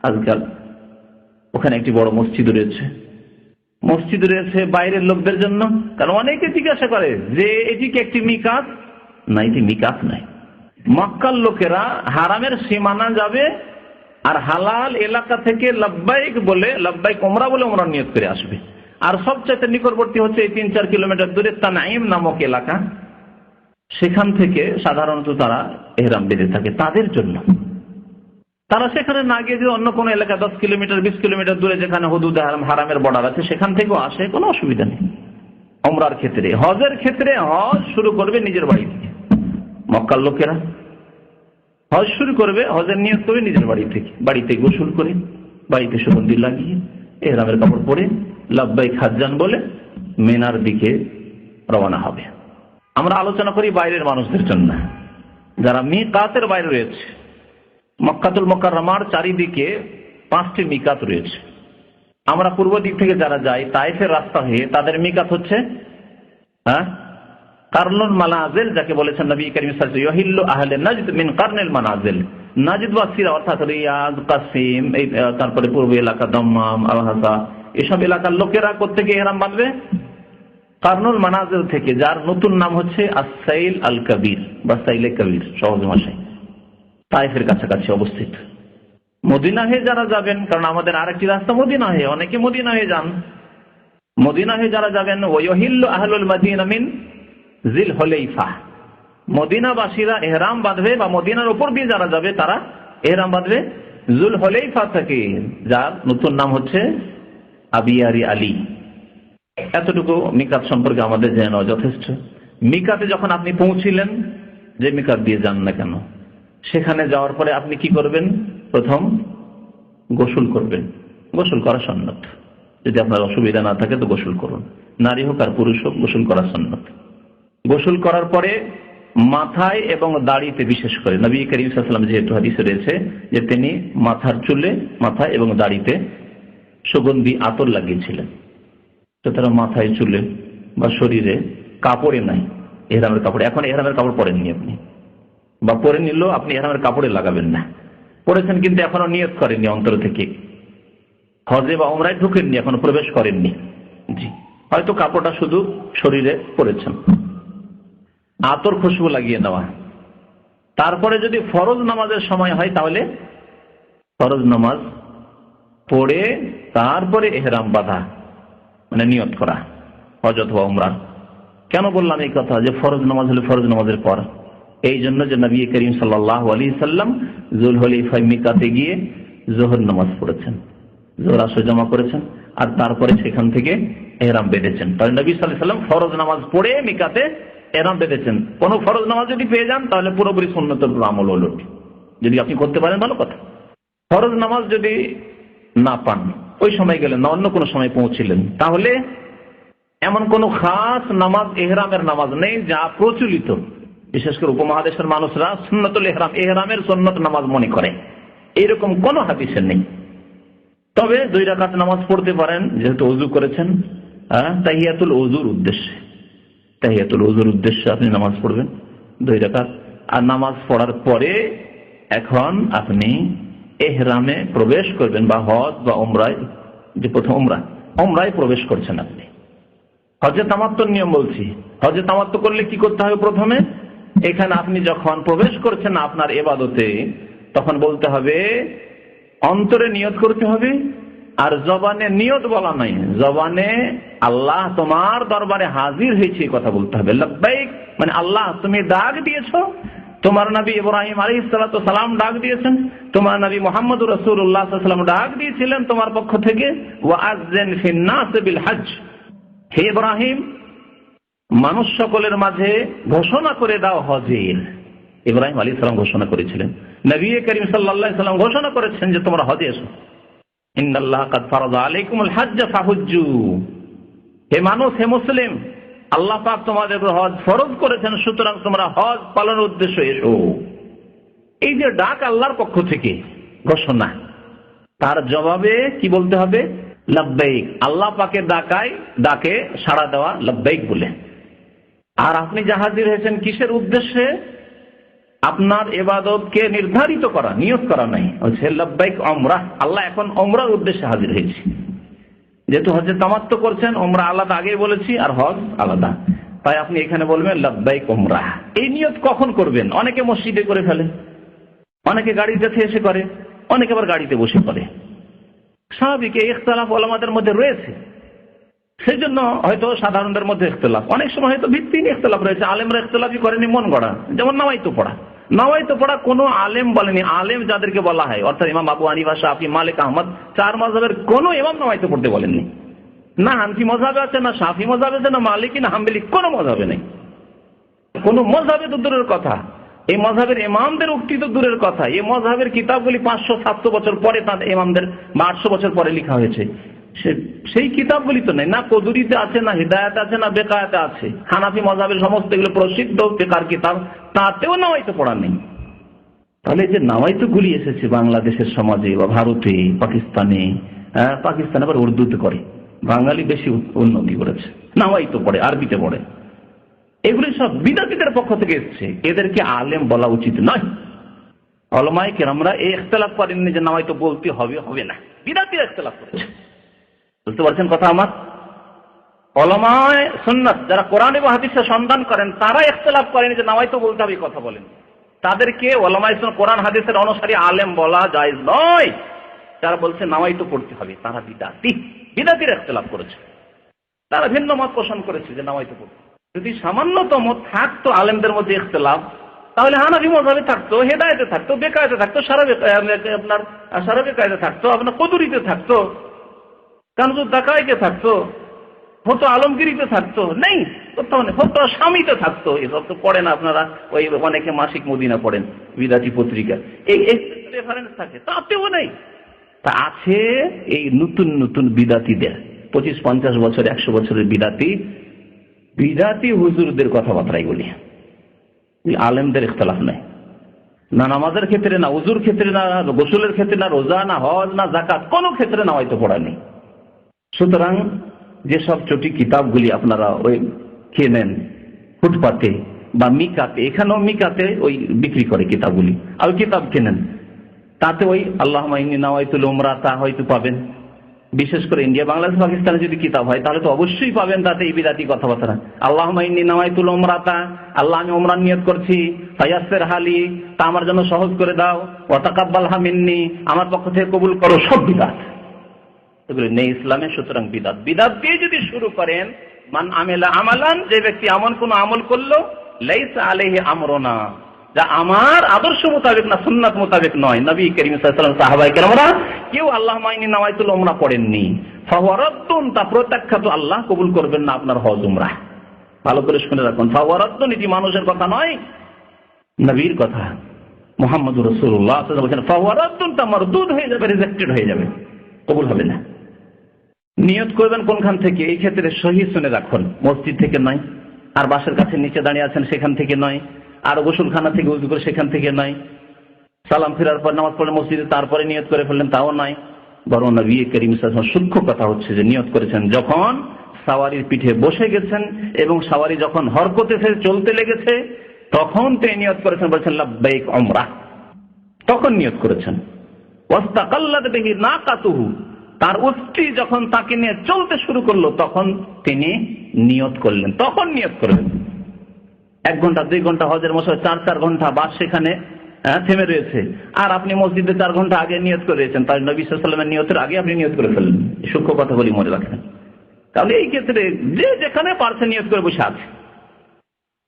আজকাল ওখানে একটি বড় মসজিদ রয়েছে। মসজিদ রয়েছে বাইরের লোকদের জন্য, কারণ অনেকে জিজ্ঞাসা করে যে এটি কি একটি মিকাত? না, এটি মিকাত নয়। মক্কার লোকেরা হারামের সীমানা যাবে আর হালাল এলাকা থেকে লাব্বাইক বলে, লাব্বাইক ওমরা বলে ওমরা নিয়ত করে আসবে। আর সবচাইতে নিকটবর্তী হচ্ছে এই 3-4 কিলোমিটার দূরে তানঈম নামক এলাকা। সেখান থেকে সাধারণত তারা ইহরাম বেঁধে থাকে তাদের জন্য। তারা সেখানে না গিয়ে যদি অন্য কোনো এলাকা 10 কিলোমিটার 20 কিলোমিটার দূরে যেখানে হুদুদ হারামের বর্ডার আছে সেখান থেকেও আসে, কোনো অসুবিধা নেই। ওমরার ক্ষেত্রে, হজের ক্ষেত্রে হজ শুরু করবে নিজের বাড়ি থেকে। মক্কার লোকেরা হজ শুরু করবে, হজের নিয়ত করবে নিজের বাড়ি থেকে, বাড়িতে গোসল করে, বাড়িতে সুগন্ধি লাগিয়ে, ইহরামের কাপড় পরে লাব্বাইক হাজ্জান বলে মিনার দিকে রওনা হবে। আমরা আলোচনা করি বাইরের মানুষদের জন্য, যারা মিকাতের বাইরে রয়েছে। মক্কাতুল মুকাররমার চারিদিকে 5টি মিকাত রয়েছে। আমরা পূর্ব দিক থেকে যারা যাই তায়েফের রাস্তা হয়ে, তাদের মিকাত হচ্ছে কারনুল মানাজিল, যাকে বলেছেন নবী করিম সাল্লাল্লাহু আলাইহি ওয়াসাল্লাম, ইহিল্লু আহলে নাজদ মিন কারনিল মানাজিল। নাজদবাসীরা অর্থাৎ রিয়াদ, কাসিম, তারপরে পূর্ব এলাকা দম্মাম, আল-হাসা, এসব এলাকার লোকেরা কোত্থেকে ইহরাম বাঁধবে? কারনুল মানাজিল থেকে, যার নতুন নাম হচ্ছে আস-সাইল আল-কাবীর বা সাইলে কবির, সহজ ভাষায় তায়েফের কাছাকাছি অবস্থিত। মদিনা হয়ে যারা যাবেন, কারণ আমাদের আরেকটি রাস্তা মদিনা হয়ে, অনেকে মদিনা হয়ে যান। মদিনা হয়ে যারা যাবেন, ওয়াইহিল্লু আহলুল মাদিনা মিন জিল হুলাইফা, মদিনাবাসীরা ইহরাম বাঁধবে বা মদিনার উপর দিয়ে যারা যাবে তারা ইহরাম বাঁধবে জুল হুলাইফা থেকে, যার নতুন নাম হচ্ছে আবিয়ারি আলী। এতটুকু মিকাত সম্পর্কে আমাদের জেনে নেওয়া যথেষ্ট। মিকাতে যখন আপনি পৌঁছিলেন, যে মিকাত দিয়ে যান না কেন, সেখানে যাওয়ার পরে আপনি কি করবেন? প্রথম গোসল করবেন। গোসল করা সুন্নাত, যদি আপনার অসুবিধা না থাকে তো গোসল করুন। নারী হোক আর পুরুষ হোক, গোসল করা সুন্নাত। গোসল করার পরে মাথায় এবং দাড়িতে, বিশেষ করে নবী করিম সাল্লাল্লাহু আলাইহি ওয়াসাল্লাম যেহেতু হাদিসে রয়েছে যে তিনি মাথার চুলে, মাথায় এবং দাড়িতে সুগন্ধি আতর লাগিয়েছিলেন, সুতরাং মাথায়, চুলে বা শরীরে কাপড়ে নাই, ইহরামের কাপড়ে। এখন ইহরামের কাপড় পরেননি আপনি, বা পরে নিলেও আপনি ইহরামের কাপড়ে লাগাবেন না। পরেছেন কিন্তু এখনো নিয়ত করেননি অন্তর থেকে, হজে বা উমরায় ঢুকেননি, এখনো প্রবেশ করেননি। জি, হয়তো কাপড়টা শুধু শরীরে পরেছেন। আতর খুশবু লাগিয়ে নেওয়া। তারপরে যদি ফরজ নামাজের সময় হয় তাহলে ফরজ নামাজ পড়ে তারপরে ইহরাম বাঁধা, মানে নিয়ত করা হজ অথবা উমরা। কেন বললাম এই কথা যে ফরজ নামাজ হলে ফরজ নামাজের পর? এই জন্য যে নবী করিম সাল্লাল্লাহু আলাইহি সাল্লাম জুল হুলাইফা মিকাতে গিয়ে যোহর নামাজ পড়েছেন, যোহর আসর জমা করেছেন, আর তারপরে সেখান থেকে ইহরাম বেঁধেছেন। তাহলে নবী সাল্লাল্লাহু আলাইহি সাল্লাম ফরজ নামাজ পড়ে মিকাতে ইহরাম বেঁধেছেন। কোন ফরজ নামাজ যদি পেয়ে যান তাহলে পুরোপুরি সুন্নতের আমল হলো, যদি আপনি করতে পারেন ভালো কথা। ফরজ নামাজ যদি না পান, ওই সময় গেলেন না, অন্য কোনো সময় পৌঁছিলেন, তাহলে এমন কোন খাস নামাজ ইহরামের নামাজ নেই যা প্রচলিত, বিশেষ করে উপমহাদেশের মানুষরা সুন্নতুল ইহরাম, ইহরামের সুন্নত নামাজ মনে করে, এরকম কোন হাদিসে নেই। তবে 2 রাকাত নামাজ পড়তে পারেন, যেহেতু ওযু করেছেন, তাহিয়াতুল ওযুর উদ্দেশ্যে, তাহিয়াতুল ওযুর উদ্দেশ্যে আপনি নামাজ পড়বেন 2 রাকাত। আর নামাজ পড়ার পরে এখন আপনি ইহরামে প্রবেশ করবেন, বা হজ বা উমরায়, যে প্রথম উমরায় প্রবেশ করছেন আপনি। হজে তামাত্তুর নিয়ম বলছি। হজে তামাত্তু করলে কি করতে হবে? প্রথমে এখানে আপনি যখন প্রবেশ করছেন আপনার ইবাদতে, তখন বলতে হবে, অন্তরে নিয়ত করতে হবে, আর জবানে নিয়ত বলা নাই, জবানে আল্লাহ তোমার দরবারে হাজির হয়েছে কথা বলতে হবে। লাব্বাইক মানে আল্লাহ তুমি ডাক দিয়েছো, তোমার নবী ইব্রাহিম আলাইহিস সালাতু সালাম ডাক দিয়েছেন, তোমার নবী মুহাম্মদুর রাসূলুল্লাহ সাল্লাল্লাহু আলাইহি ওয়াসাল্লাম ডাক দিয়েছিলেন তোমার পক্ষ থেকে, ওয়াআযযিন ফিন নাস বিল হজ, হে ইব্রাহিম মানুষ সকলের মাঝে ঘোষণা করে দাও হজের। ইব্রাহিম আলাইহিস সালাম ঘোষণা করেছিলেন, নবী করিম সাল্লাল্লাহু আলাইহি ওয়াসাল্লাম ঘোষণা করেছেন যে তোমরা হজে এসো। ইন্নাল্লাহা কাদ ফারাযা আলাইকুমুল হজ্জ ফাহুজ্জু, হে মানুষ, হে মুসলিম, আল্লাহ পাক তোমাদের উপর হজ ফরজ করেছেন, সুতরাং তোমরা হজ পালনের উদ্দেশ্যে এসো। এই যে ডাক আল্লাহর পক্ষ থেকে ঘোষণা, তার জবাবে কি বলতে হবে? লাব্বাইক। আল্লাহ পাকের ডাকে সাড়া দেওয়া লাব্বাইক বলে। আর আপনি যে হাজির হয়েছেন কিসের উদ্দেশ্যে? আপনার ইবাদতকে নির্ধারিত করা, নিয়ত করা নাই, হচ্ছে লাব্বাইক উমরাহ। আল্লাহ এখন উমরার উদ্দেশ্যে হাজির হয়েছে। যেহেতু হজে তামাত্তু করছেন, উমরা আলাদা আগেই বলেছি, আর হজ আলাদা, তাই আপনি এখানে বলবেন লাব্বাইক উমরাহ। এই নিয়ত কখন করবেন? অনেকে মসজিদে করে ফেলে, অনেকে গাড়িতে এসে করে, অনেকে আবার গাড়িতে বসে করে। স্বাভাবিক, এই ইখতিলাফ উলামাদের মধ্যে রয়েছে, সেই জন্য হয়তো সাধারণদের মধ্যে ইখতিলাফ, অনেক সময় হয়তো ভিত্তিহীন ইখতিলাফ রয়েছে। আলেমরা ইখতিলাফই করেনি, মন গড়া। যেমন নামাইতো পড়া কোনো আলেম বলেনি। আলেম যাদেরকে বলা হয়, অর্থাৎ ইমাম আবু হানিফা, শাফি, মালিক, আহমদ, চার মাযহাবের কোনো ইমাম নামাইতো পড়তে বলেননি। না হানফি মাযহাবে আছে, না শাফি মাযহাবে আছে, না মালিকি, না হাম্বলি, কোনো মাযহাবে নেই। কোনো মাযহাবে তো দূরের কথা, এই মাযহাবের ইমামদের উক্তি তো দূরের কথা। এই মাযহাবের কিতাবগুলি 500-700 বছর পরে তাদের ইমামদের, বা 800 বছর পরে লেখা হয়েছে। সেই কিতাবগুলি তো নেই, না কদুরিতে আছে, না হিদায়াতে আছে, না বেকায়াতে আছে। হানাফি মাযহাবের সমস্ত এগুলো প্রসিদ্ধ ফিকহের কিতাব, তাতেও নামাইতো পড়া নেই। তাহলে যে নামাইতো গুলি এসেছে বাংলাদেশের সমাজে বা ভারতে, পাকিস্তানে, পাকিস্তানে আবার উর্দুতে করে, বাঙালি বেশি উন্নতি করেছে, নামাইতো পড়ে, আরবিতে পড়ে। এগুলি সব বিদাতীদের পক্ষ থেকে এসছে, এদেরকে আলেম বলা উচিত নয়। উলামায়ে কেরামরা এই ইখতিলাফ করেননি যে নামাইতো বলতে হবে, হবে না। বিদাতীরা ইখতিলাফ করেছে। বুঝতে পারছেন কথা আমার? উলামায়ে সুন্নাত যারা কোরআন এবং হাদিসের সন্ধান করেন, তারা ইখতিলাফ করেনি যে নামাইতো বলতে হবে, কথা বলেন। তাদেরকে উলামায়ে সুন্নাত, কোরআন হাদিসের অনুসারী আলেম বলা জায়েজ নয়। যারা বলছে নামাইতো পড়তে হবে, তারা বিদাতীরা ইখতিলাফ করেছে। তারা ভিন্ন মত পোষণ করেছে যে নামাইতো পড়তে। যদি সামান্যতম থাকতো আলেমদের মধ্যে ইখতিলাফ, তাহলে হানাফি মাযহাবে থাকতো, হেদায়েতে থাকতো, বেকায়েতে থাকতো, আপনার সারা বেকায়েতে থাকতো, আপনার কদুরিতে থাকতো, কানজুদ দাকাইতে থাকতো, হতো আলমগিরিতে থাকতো, নেই কোথাও নেই, হতো স্বামীতে থাকতো। এসব তো পড়েন আপনারা, ওই অনেকে মাসিক মদিনা পড়েন, বিদাতি পত্রিকা, এই রেফারেন্স থাকে, তাতেও নেই। তা আছে এই নতুন নতুন বিদাতিদের, 25-50 বছর 100 বছরের বিদাতি হুজুরদের কথাবার্তা এগুলি। আলেমদের ইখতিলাফ নাই, না নামাজের ক্ষেত্রে, না উজুর ক্ষেত্রে, না গোসলের ক্ষেত্রে, না রোজা, না হজ, না যাকাত, কোনো ক্ষেত্রে নামাইতো পড়া নেই। সুতরাং যেসব চটি কিতাবগুলি আপনারা ওই কেনেন ফুটপাতে বা মিকাতে, এখানেও মিকাতে ওই বিক্রি করে কিতাবগুলি, আর কিতাব কেনেন, তাতে ওই আল্লাহুম্মা ইন্নী নাওয়াইতুল উমরাতা হয়তো পাবেন। বিশেষ করে ইন্ডিয়া, বাংলাদেশ, পাকিস্তানে যদি কিতাব হয় তাহলে তো অবশ্যই পাবেন তাতে এই বিদাতি কথাবার্তা। আল্লাহুম্মা ইন্নী নাওয়াইতুল উমরাতা, আল্লাহ আমি উমরার নিয়ত করছি, ফায়াসসির হালি, তা আমার জন্য সহজ করে দাও, ওয়া তাকাব্বালহা মিন্নি, আমার পক্ষ থেকে কবুল করো। সব বিদাত, এগুলো নেই ইসলামে। সুতরাং বিদাত দিয়ে যদি শুরু করেন, মান আমিলা আমালান, যে ব্যক্তি এমন কোন আমল করলো, লাইসা আলাইহি আমরুনা, যা আমার আদর্শ মোতাবেক না, সুন্নাত মোতাবেক নয়, নবী করিম সাল্লাল্লাহু আলাইহি ওয়াসাল্লাম, সাহাবায়ে কেরামরা কেউ আল্লাহুম্মা ইন্নী নাওয়াইতুল উমরা পড়েননি, ফাহুয়া রাদ্দুন, তা প্রত্যাখ্যাত, আল্লাহ কবুল করবেন না আপনার হজ উমরা। ভালো করে শুনে রাখুন, ফাহুয়া রাদ্দুন, এটি মানুষের কথা নয়, নবীর কথা। মুহাম্মদুর রাসূলুল্লাহ সাল্লাল্লাহু আলাইহি ওয়াসাল্লাম বলেছেন ফাহুয়া রাদ্দুন, তা মারদুদ হয়ে যাবে, রিজেক্টেড হয়ে যাবে, কবুল হবে না। নিয়ত করবেন কোনখান থেকে? এই ক্ষেত্রে সহি শুনে রাখুন, মসজিদ থেকে নয়, আর বাসের কাছে নিচে দাঁড়িয়ে আছেন সেখান থেকে নয়, আর গোসলখানা থেকে উযু করে সেখান থেকে নয়, সালাম ফেরার পর নামাজ পড়ে মসজিদে তারপরে নিয়ত করে ফেললেন, তাও নয়। বরং নবী করিম সাল্লাল্লাহু আলাইহি ওয়াসাল্লাম সূক্ষ্ম কথা হচ্ছে যে নিয়ত করেছেন যখন সাওয়ারির পিঠে বসে গেছেন এবং সাওয়ারি যখন হরকতে চলতে লেগেছে, তখন তিনি নিয়ত করেছেন, বলেছেন লাব্বাইক উমরাহ, তখন নিয়ত করেছেন। ওয়াস্তাকাল্লাত বিহি নাকাতুহু, তার উটটি যখন তাকে নিয়ে চলতে শুরু করলো, তখন তিনি নিয়ত করলেন, তখন নিয়ত করবেন। 1 ঘন্টা 2 ঘন্টা হজের মশাই 4 ঘন্টা বাস সেখানে থেমে রয়েছে, আর আপনি মসজিদে 4 ঘন্টা আগে নিয়ত করে রয়েছেন, তাই নবী সাল্লাল্লাহু আলাইহি ওয়াসাল্লামের নিয়তের আগে আপনি নিয়ত করে ফেললেন। সূক্ষ্ম কথা বলি, মনে রাখবেন। তাহলে এই ক্ষেত্রে যে যেখানে পারছে নিয়ত করে বসে আছে।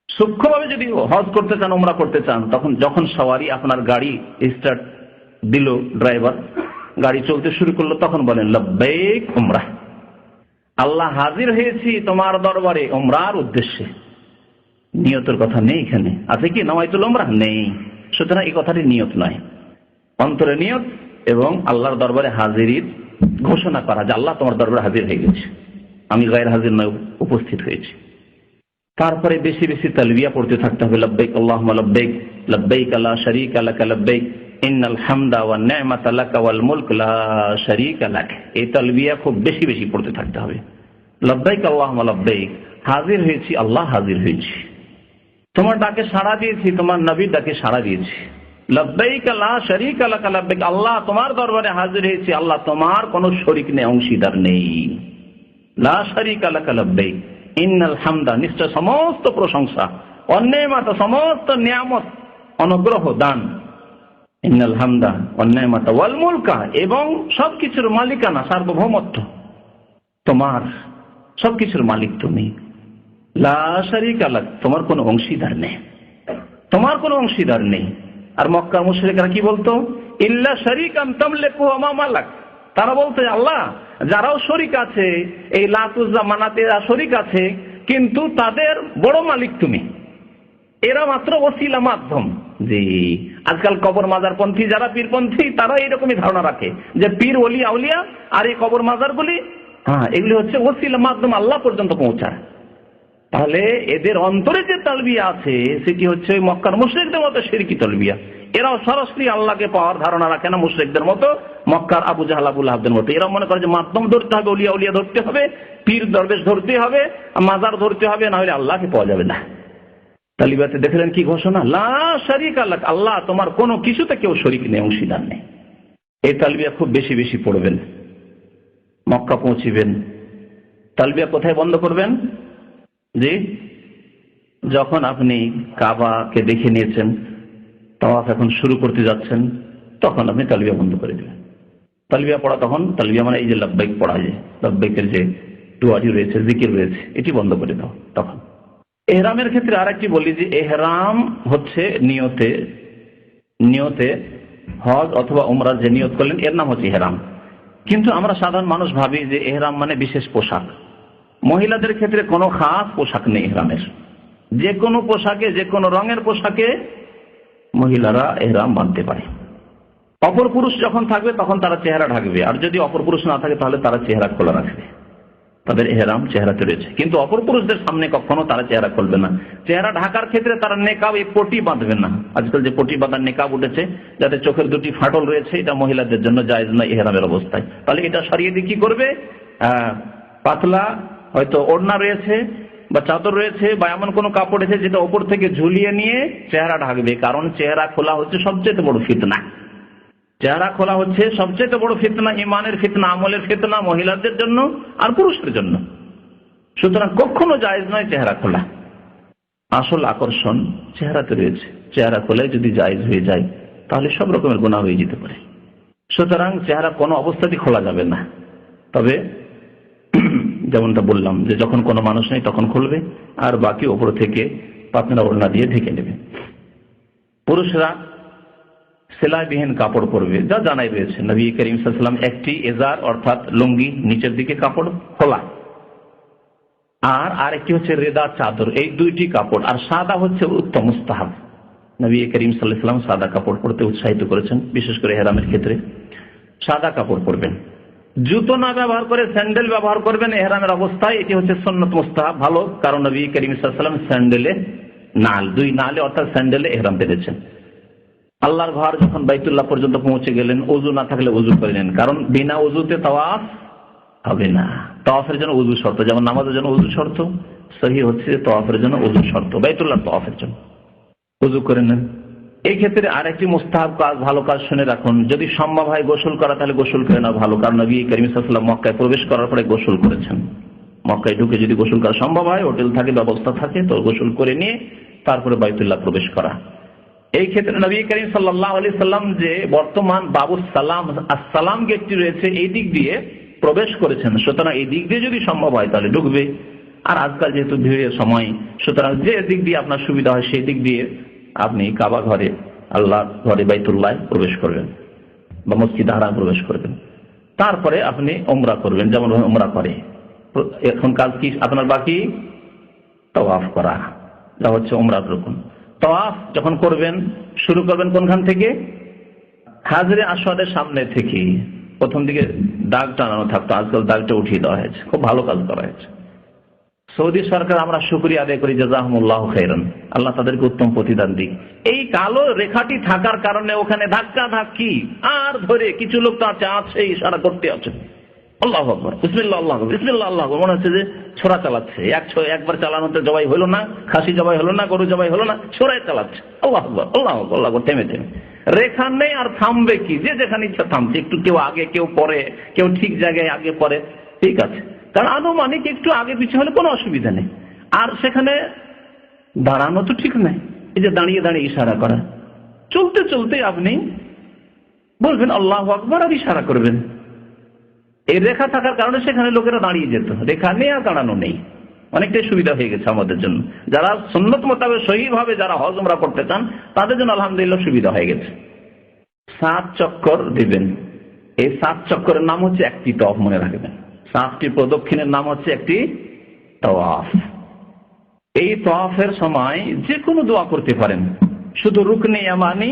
সূক্ষ্মভাবে যদি হজ করতে চান, উমরা করতে চান, তখন যখন সওয়ারি আপনার গাড়ি স্টার্ট দিল, ড্রাইভার গাড়ি চলতে শুরু করলো, তখন বলেন লাব্বাইক উমরাহ, আল্লাহ হাজির হয়েছি তোমার দরবারে উমরার উদ্দেশ্যে। নিয়তের কথা নেই এখানে, আছে কি নাওয়াইতুল উমরাহ? নেই। সুতরাং এই কথাটি নিয়ত নয়, অন্তরে নিয়ত এবং আল্লাহর দরবারে হাজিরির ঘোষণা করা যে আল্লাহ তোমার দরবারে হাজির হয়ে গেছে, আমি গায়র হাজির নয়, উপস্থিত হয়েছি। তারপরে বেশি বেশি তালবিয়া পড়তে থাকতে হবে, লব্বাইক আল্লাহুম্মা লব্বাইক, লব্বাইক লা শারীকা লাকা লব্বাইক, ইন্নাল হামদা ওয়ান নি'মাতা লাকা ওয়াল মুলক লা শারীকা লাক। এই তালবিয়া খুব বেশি বেশি পড়তে থাকতে হবে। লব্বাইক আল্লাহুম্মা লব্বাইক, হাজির হয়েছি, আল্লাহ হাজির হয়েছি, তোমার ডাকে সাড়া দিয়েছি, তোমার নবীর ডাকে সাড়া দিয়েছি। লব্বাইক লা শারীকা লাকা লব্বাইক, আল্লাহ তোমার দরবারে হাজির হয়েছি, আল্লাহ তোমার কোনো শরীক নেই, অংশীদার নেই। লা শারীকা লাকা লব্বাইক, ইন্নাল হামদা, নিশ্চয় সমস্ত প্রশংসা, অন্যায়মাতা, সমস্ত নিয়ামত, অনুগ্রহ, দান, ইন্নাল হামদা অন্যায়মাতা ওয়াল মুলকা, এবং সবকিছুর মালিকানা, সার্বভৌমত্ব তোমার, সবকিছুর মালিক তুমি। লা শারীকা লাক, তোমার কোনো অংশীদার নেই, তোমার কোনো অংশীদার নেই। আর মক্কার মুশরিকরা কি বলতো? ইল্লা শারীকান তামলিকু ওয়া মা মালাক, তারা বলতো আল্লাহ যারাও শরীক আছে, এই লাত উজ্জা মানাতে শরীক আছে, কিন্তু তাদের বড় মালিক তুমি, এরা মাত্র ওসিলা, মাধ্যম। জি, আজকাল কবর মাজার পন্থী যারা, পীরপন্থী, তারা এরকমই ধারণা রাখে যে পীর ওলি আউলিয়া আর এই কবর মাজারগুলি, এগুলি হচ্ছে ওসিলা, মাধ্যম আল্লাহ পর্যন্ত পৌঁছার। তাহলে এদের অন্তরে যে তালবিয়া আছে সেটি হচ্ছে মক্কার মুশরিকদের মতো শিরকি তালবিয়া। এরাও সরাসরি আল্লাহকে পাওয়ার ধারণা রাখে না মুশরিকদের মতো, মক্কার আবু জাহাল আবু লাহাবদের মতো। এরা মনে করে যে মাধ্যম ধরতে হবে, ওলিয়া উলিয়া ধরতে হবে, পীর দরবেশ ধরতে হবে, মাজার ধরতে হবে, না হলে আল্লাহকে পাওয়া যাবে না। তালিবাতে দেখলেন কি ঘোষণা? লা শারীকা লাক, আল্লাহ তোমার কোনো কিছুতে কেউ শরীক নেই, অংশীদার নেই। এই তালবিয়া খুব বেশি বেশি পড়বেন। মক্কা পৌঁছিবেন, তালবিয়া কোথায় বন্ধ করবেন? জি, যখন আপনি কাবাকে দেখে নিয়েছেন, তাওয়াফ এখন শুরু করতে যাচ্ছেন, তখন আপনি তালবিয়া বন্ধ করে দেবেন। তালবিয়া পড়া তখন, তালবিয়া মানে এই যে লব্বাইক পড়া, যে লব্বাইকের যে দুয়াটি রয়েছে, জিকির রয়েছে, এটি বন্ধ করে দাও তখন। এহরামের ক্ষেত্রে আরেকটি বলি যে এহরাম হচ্ছে নিয়তে হজ অথবা উমরা যে নিয়ত করলেন, এর নাম হচ্ছে এহরাম। কিন্তু আমরা সাধারণ মানুষ ভাবি যে এহরাম মানে বিশেষ পোশাক। মহিলাদের ক্ষেত্রে কোনো খাস পোশাক নেই এহরামের। যে কোনো পোশাকে, যে কোনো রঙের পোশাকে মহিলারা এহরাম বাঁধতে পারে। অপর পুরুষ যখন থাকবে তখন তারা চেহারা ঢাকবে, আর যদি অপর পুরুষ না থাকে তাহলে তারা চেহারা খোলা রাখবে। তাদের এহরাম চেহারাতে রয়েছে, কিন্তু অপর পুরুষদের সামনে কখনো তারা চেহারা খুলবে না। চেহারা ঢাকার ক্ষেত্রে তারা নেকাব, এই পটি বাঁধবে না। আজকাল যে পটি বাঁধার নেকাব উঠেছে, যাতে চোখের দুটি ফাটল রয়েছে, এটা মহিলাদের জন্য জায়েজ নয় এহরামের অবস্থায়। তাহলে এটা সরিয়ে দিয়ে কি করবে? পাতলা হয়তো ওড়না রয়েছে বা চাদর রয়েছে বা এমন কোনো কাপড় রয়েছে যেটা ওপর থেকে ঝুলিয়ে নিয়ে চেহারা ঢাকবে। কারণ চেহারা খোলা হচ্ছে সবচেয়ে বড় ফিতনা। চেহারা খোলা হচ্ছে সবচেয়ে বড় ফিতনা, ইমানের ফিতনা, আমলের ফিতনা, মহিলাদের জন্য আর পুরুষের জন্য। সুতরাং কখনো জায়েজ নয় চেহারা খোলা। আসল আকর্ষণ চেহারাতে রয়েছে। চেহারা খোলায় যদি জায়েজ হয়ে যায় তাহলে সব রকমের গুনাহ হয়ে যেতে পারে। সুতরাং চেহারা কোনো অবস্থাতেই খোলা যাবে না। তবে যেমনটা বললাম যে যখন কোনো মানুষ নেই তখন খুলবে, আর বাকি ওপর থেকে পাতলা ওড়না দিয়ে ঢেকে নেবে। পুরুষরা সেলাইবিহীন কাপড় পরবে, যা জানাই রয়েছে। নবী করিম সাল্লাল্লাহু আলাইহি ওয়াসাল্লাম একটি এজার অর্থাৎ লুঙ্গি, নিচের দিকে কাপড় খোলা, আর আরেকটি হচ্ছে রেদা চাদর, এই দুইটি কাপড়। আর সাদা হচ্ছে উত্তম, মুস্তাহাব। নবী করিম সাল্লাল্লাহু আলাইহি ওয়াসাল্লাম সাদা কাপড় পরতে উৎসাহিত করেছেন, বিশেষ করে ইহরামের ক্ষেত্রে সাদা কাপড় পরবেন। জুতো না ব্যবহার করে স্যান্ডেল ব্যবহার করবেন ইহরামের অবস্থায়, এটি হচ্ছে সুন্নাত, মুস্তাহাব, ভালো। কারণ নবী করিম সাল্লাল্লাহু আলাইহি ওয়াসাল্লাম স্যান্ডেলে নাল, দুই নালে অর্থাৎ স্যান্ডেলে ইহরাম বেঁধেছেন। আল্লাহর ঘর যখন বাইতুল্লাহ পর্যন্ত পৌঁছে গেলেন, ওযু না থাকলে ওযু করে নেন, কারণ বিনা ওযুতে তাওয়াফ হবে না। তাওয়াফের জন্য ওযু শর্ত, যেমন নামাজের জন্য ওযু শর্ত, সহিহ হচ্ছে তাওয়াফের জন্য ওযু শর্ত, বাইতুল্লাহ তাওয়াফের জন্য ওযু করে নেন। এই ক্ষেত্রে আরেকটি মুস্তাহাব কাজ, ভালো কাজ শুনে রাখুন। যদি সম্ভব হয় গোসল করা, তাহলে গোসল করে নেওয়া ভালো। কারণ নবী করিম সাল্লাল্লাহু আলাইহি ওয়াসাল্লাম মক্কায় প্রবেশ করার পরে গোসল করেছেন। মক্কায় ঢুকে যদি গোসল করা সম্ভব হয়, হোটেল থাকে, ব্যবস্থা থাকে, তো গোসল করে নিয়ে তারপরে বাইতুল্লাহ প্রবেশ করা। এই ক্ষেত্রে নবী করিম সাল্লাল্লাহু আলাইহি সাল্লাম যে বর্তমান বাবুস সালাম, আসসালাম গেটটি রয়েছে, এই দিক দিয়ে প্রবেশ করেছেন। সুতরাং এই দিক দিয়ে যদি সম্ভব হয় তাহলে ঢুকবে। আর আজকাল যেহেতু ভিড়ের সময়, সুতরাং যে দিক দিয়ে আপনার সুবিধা হয় সেই দিক দিয়ে আপনি কাবা ঘরে, আল্লাহ ঘরে, বাইতুল্লাহ প্রবেশ করবেন বা মসজিদ হারাম প্রবেশ করবেন। তারপরে আপনি উমরা করবেন, যেমন উমরা করে। এখন কাজ কি আপনার বাকি? তাওয়াফ করা, যা হচ্ছে উমরার রুকন। তাওয়াফ যখন করবেন, শুরু করবেন কোনখান থেকে? হাজরে আসওয়াদের সামনে থেকে। প্রথম দিকে দাগ টানানো থাকতো, আজকাল দাগটা উঠিয়ে দেওয়া হয়েছে। খুব ভালো কাজ করা হয়েছে। সৌদি সরকার আমরা শুকরিয়া আদায় করি, জাযাহুমুল্লাহু খাইরান, আল্লাহ তাদেরকে উত্তম প্রতিদান দিক। এই কালো রেখাটি থাকার কারণে ওখানে ধাক্কা ধাক্কি আর ধরে কিছু লোক তো আছে ইশারা করতে আছে, আল্লাহু আকবার, বিসমিল্লাহ আল্লাহু আকবার, বিসমিল্লাহ আল্লাহু আকবার, মনে হচ্ছে যে ছোরা চালাচ্ছে। একবার চালানোতে জবাই হলো না, খাসি জবাই হলো না, গরু জবাই হলো না, ছোরাই চালাচ্ছে, আল্লাহু আকবার আল্লাহু আকবার আল্লাহু আকবার, থেমে থেমে। রেখা নেই আর থামবে কি, যে যেখানে ইচ্ছা থামছে, একটু কেউ আগে কেউ পরে, কেউ ঠিক জায়গায় আগে পরে, ঠিক আছে, কারণ আনুমানিক একটু আগে পিছিয়ে হলে কোনো অসুবিধা নেই। আর সেখানে দাঁড়ানো তো ঠিক নাই, এই যে দাঁড়িয়ে দাঁড়িয়ে ইশারা করা, চলতে চলতে আপনি বলবেন আল্লাহু আকবার আর ইশারা করবেন। এই রেখা থাকার কারণে সেখানে লোকেরা দাঁড়িয়ে যেত, রেখা নেই আর দাঁড়ানো নেই, অনেকটাই সুবিধা হয়ে গেছে আমাদের জন্য। যারা সুন্নত মোতাবেক সহিভাবে যারা হজ উমরা করতে চান তাদের জন্য আলহামদুলিল্লাহ সুবিধা হয়ে গেছে। 7 চক্কর দিবেন। এই 7 চক্করের নাম হচ্ছে একটি তওয়াফ, মনে রাখবেন। 7টি প্রদক্ষিণের নাম হচ্ছে একটি তওয়াফ। এই তওয়াফের সময় যে কোনো দোয়া করতে পারেন, শুধু রুকনে ইয়ামানি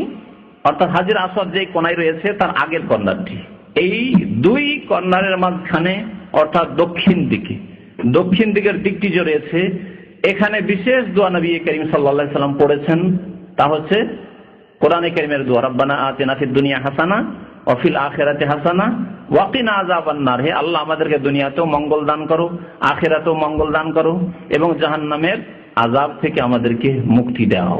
অর্থাৎ হাজর আসওয়াদ যে কোণায় রয়েছে তার আগের কর্নারটি, এই 2 কর্নারের মাঝখানে অর্থাৎ দক্ষিণ দিকের দিকটি যে রয়েছে, এখানে বিশেষ দোয়া নবী করিম সাল্লাল্লাহু আলাইহি সাল্লাম পড়েছেন। তা হচ্ছে কোরআনে কারীমের দোয়া, রব্বানা আতিনা ফিদ দুনিয়া হাসানা ওয়া ফিল আখিরাতি হাসানা ওয়া কিনা আযাবান নার। হে আল্লাহ, আমাদেরকে দুনিয়াতেও মঙ্গল দান করো, আখিরাতেও মঙ্গল দান করো এবং জাহান্নামের আযাব থেকে আমাদেরকে মুক্তি দাও।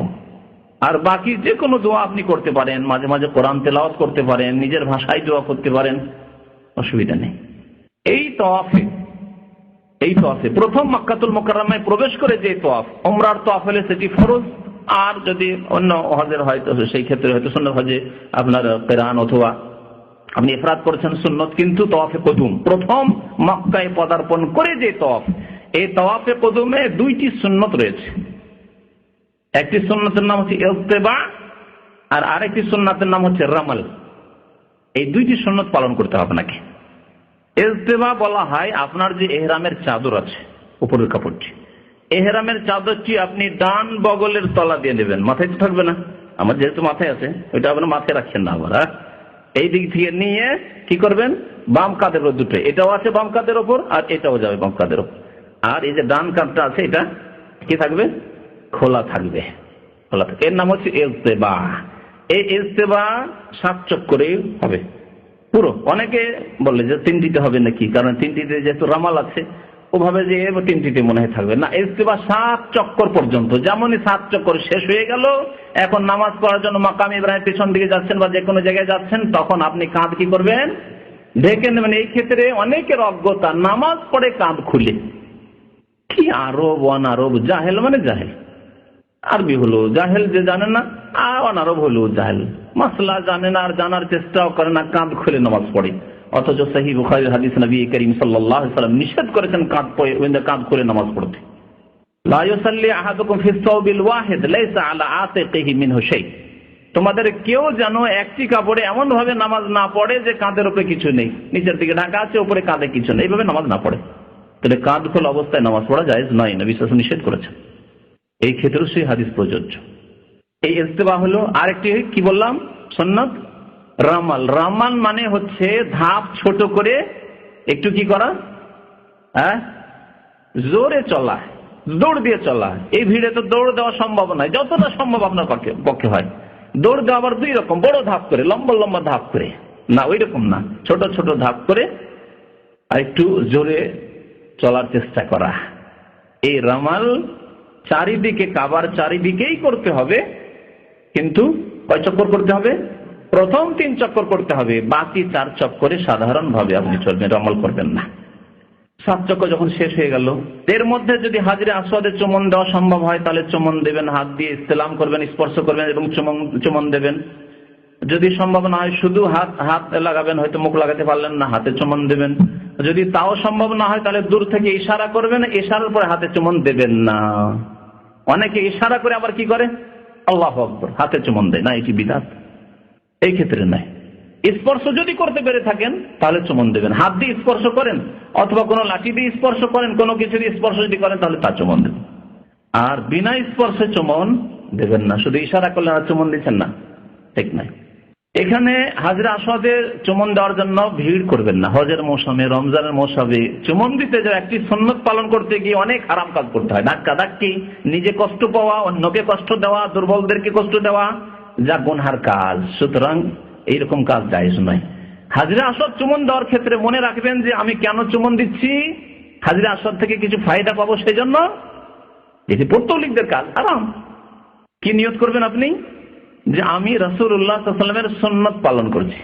আর বাকি যে কোনো দোয়া আপনি করতে পারেন, মাঝে মাঝে কোরআন তেলাওয়াত করতে পারেন, নিজের ভাষায় দোয়া করতে পারেন, অসুবিধা নেই। এই তওয়াফে প্রথম মক্কাতুল মুকাররমায় প্রবেশ করে যে তওয়াফ, উমরার তওয়াফ হলে সেটি ফরজ, আর যদি অন্য হজের হয় তো সেই ক্ষেত্রে হয়তো সুন্নত হজে আপনার কিরান অথবা আপনি ইফরাদ করেছেন সুন্নত। কিন্তু তওয়াফে কুদুম, প্রথম মক্কায় পদার্পণ করে যে তওয়াফ, এই তওয়াফে কুদুমে 2টি সুন্নত রয়েছে। একটি সুন্নতের নাম হচ্ছে ইলতিবা আর আরেকটি সুন্নতের নাম হচ্ছে রামাল। এই 2টি সুন্নত পালন করতে হবে আপনাকে। ইলতিবা বলা হয় আপনার যে ইহরামের চাদর আছে, উপরের কাপড়টি, ইহরামের চাদরটি আপনি ডান বগলের তলা দিয়ে নেবেন, মাথায় তো থাকবে না, আমার যেহেতু মাথায় আছে ওইটা আপনার মাথায় রাখছেন না, আবার এই দিক থেকে নিয়ে কি করবেন, বাম কাঁধের উপর দুটো, এটাও আছে বাম কাঁধের ওপর আর এটাও যাবে বাম কাঁধের ওপর, আর এই যে ডান কাঁধটা আছে এটা কি থাকবে, খোলা থাকবে। এর নাম হচ্ছে ইলতিবা। এই ইলতিবা 7 চক্করে হবে পুরো। অনেকে বলে যে 3টিতে হবে নাকি, কারণ 3টিতে যেহেতু রামাল আছে ওভাবে যে 3টিতে মনে হয় থাকবে না। ইলতিবা 7 চক্কর পর্যন্ত। যেমনই 7 চক্কর শেষ হয়ে গেল, এখন নামাজ পড়ার জন্য মাকাম ইব্রাহিম পিছন দিকে যাচ্ছেন বা যে কোনো জায়গায় যাচ্ছেন, তখন আপনি কাঁধ কি করবেন, ঢেকে নেবেন। এই ক্ষেত্রে অনেকের অজ্ঞতা, নামাজ পড়ে কাঁধ খুলে, কি আরব অনারব, জাহেল মানে জাহেল, আরবি হলো জাহেল, যে জানে না, আর অনারব হলো জাহেল, মাসলা জানে না আর জানার চেষ্টাও করে না, কাঁধ খুলে নামাজ পড়ে। অথচ সহিহ বুখারীর হাদিস নবী করিম সাল্লাল্লাহু আলাইহি ওয়াসাল্লাম নিষেধ করেছেন কাঁধ খুলে নামাজ পড়তে। লা ইউসাল্লি আহাদুকুম ফি সাওবিল ওয়াহিদ লাইসা আলা আতিকিহি মিনহু শাই। তোমাদের কেউ যেন একটি কাপড়ে এমন ভাবে নামাজ না পড়ে যে কাঁধের উপরে কিছু নেই, নিচের দিকে ঢাকা আছে, উপরে কাঁধে কিছু নেই, এইভাবে নামাজ না পড়ে। তাহলে কাঁধ খোলা অবস্থায় নামাজ পড়া জায়েজ নয়, নবী সাল্লাল্লাহু আলাইহি ওয়াসাল্লাম নিষেধ করেছেন। এই ক্ষেত্রেও সেই হাদিস প্রযোজ্য। এই ইলতিবা হলো। আরেকটি কি বললাম, সুন্নাত রামাল। রামাল মানে হচ্ছে ধাপ ছোট করে একটু কি করা, জোরে চলা, দৌড় দিয়ে চলা। এই ভিড়ে তো দৌড় দেওয়া সম্ভব নয়, যতটা সম্ভব আপনার পক্ষে হয়। দৌড় দেওয়া আবার 2 রকম, বড় ধাপ করে, লম্বা লম্বা ধাপ করে না, ওই রকম না, ছোট ছোট ধাপ করে আর একটু জোরে চলার চেষ্টা করা। এই রামাল চারিদিকে, কাবার চারিদিকেই করতে হবে, কিন্তু কয় চক্কর করতে হবে, প্রথম 3 চক্কর করতে হবে, বাকি 4 চক্করে সাধারণভাবে আপনি চলবেন, রামাল করবেন না। 7 চক্কর যখন শেষ হয়ে গেল, এর মধ্যে যদি হাজরে আসওয়াদে চুমন দেওয়া সম্ভব হয় তাহলে চুমন দেবেন, হাত দিয়ে ইস্তেলাম করবেন, স্পর্শ করবেন এবং চুমন দেবেন। যদি সম্ভব না হয় শুধু হাত লাগাবেন, হয়তো মুখ লাগাতে পারলেন না, হাতে চুমন দেবেন। যদি তাও সম্ভব না হয় তাহলে দূর থেকে ইশারা করবেন, ইশারার পরে হাতে চুমন দেবেন না। অনেকে ইশারা করে আবার কি করে, আল্লাহু আকবার, হাতে চুমন দেয় না, এটি বিদআত। এই ক্ষেত্রে নাই। স্পর্শ যদি করতে পেরে থাকেন তাহলে চুমন দেবেন, হাত দিয়ে স্পর্শ করেন অথবা কোনো লাঠি দিয়ে স্পর্শ করেন, কোনো কিছু দিয়ে স্পর্শ যদি করেন তাহলে তা চুমন দেবেন। আর বিনা স্পর্শে চুমন দেবেন না, শুধু ইশারা করলেন আর চুমন দিচ্ছেন না, ঠিক নাই। এখানে হাজরে আসওয়াদের চুমন দেওয়ার জন্য ভিড় করবেন না। হজের মৌসুমে, রমজানের মৌসুমে চুমন দিতে যাওয়া একটি সুন্নত পালন করতে গিয়ে অনেক হারাম কাজ করতে হয়। ধাক্কাধাক্কি, নিজে কষ্ট পাওয়া, অন্যকে কষ্ট দেওয়া, দুর্বলদেরকে কষ্ট দেওয়া, যা গুনহার কাজ। সুতরাং এইরকম কাজ জায়েজ নয়। হাজরে আসওয়াদ চুমন দেওয়ার ক্ষেত্রে মনে রাখবেন যে আমি কেন চুমন দিচ্ছি, হাজরে আসওয়াদ থেকে কিছু ফায়দা পাবো সেই জন্য। এটি পৌত্তলিকদের কাজ, আরাম। কি নিয়ত করবেন আপনি? যে আমি রাসূলুল্লাহ সাল্লাল্লাহু আলাইহি ওয়াসাল্লামের সুন্নাত পালন করছি,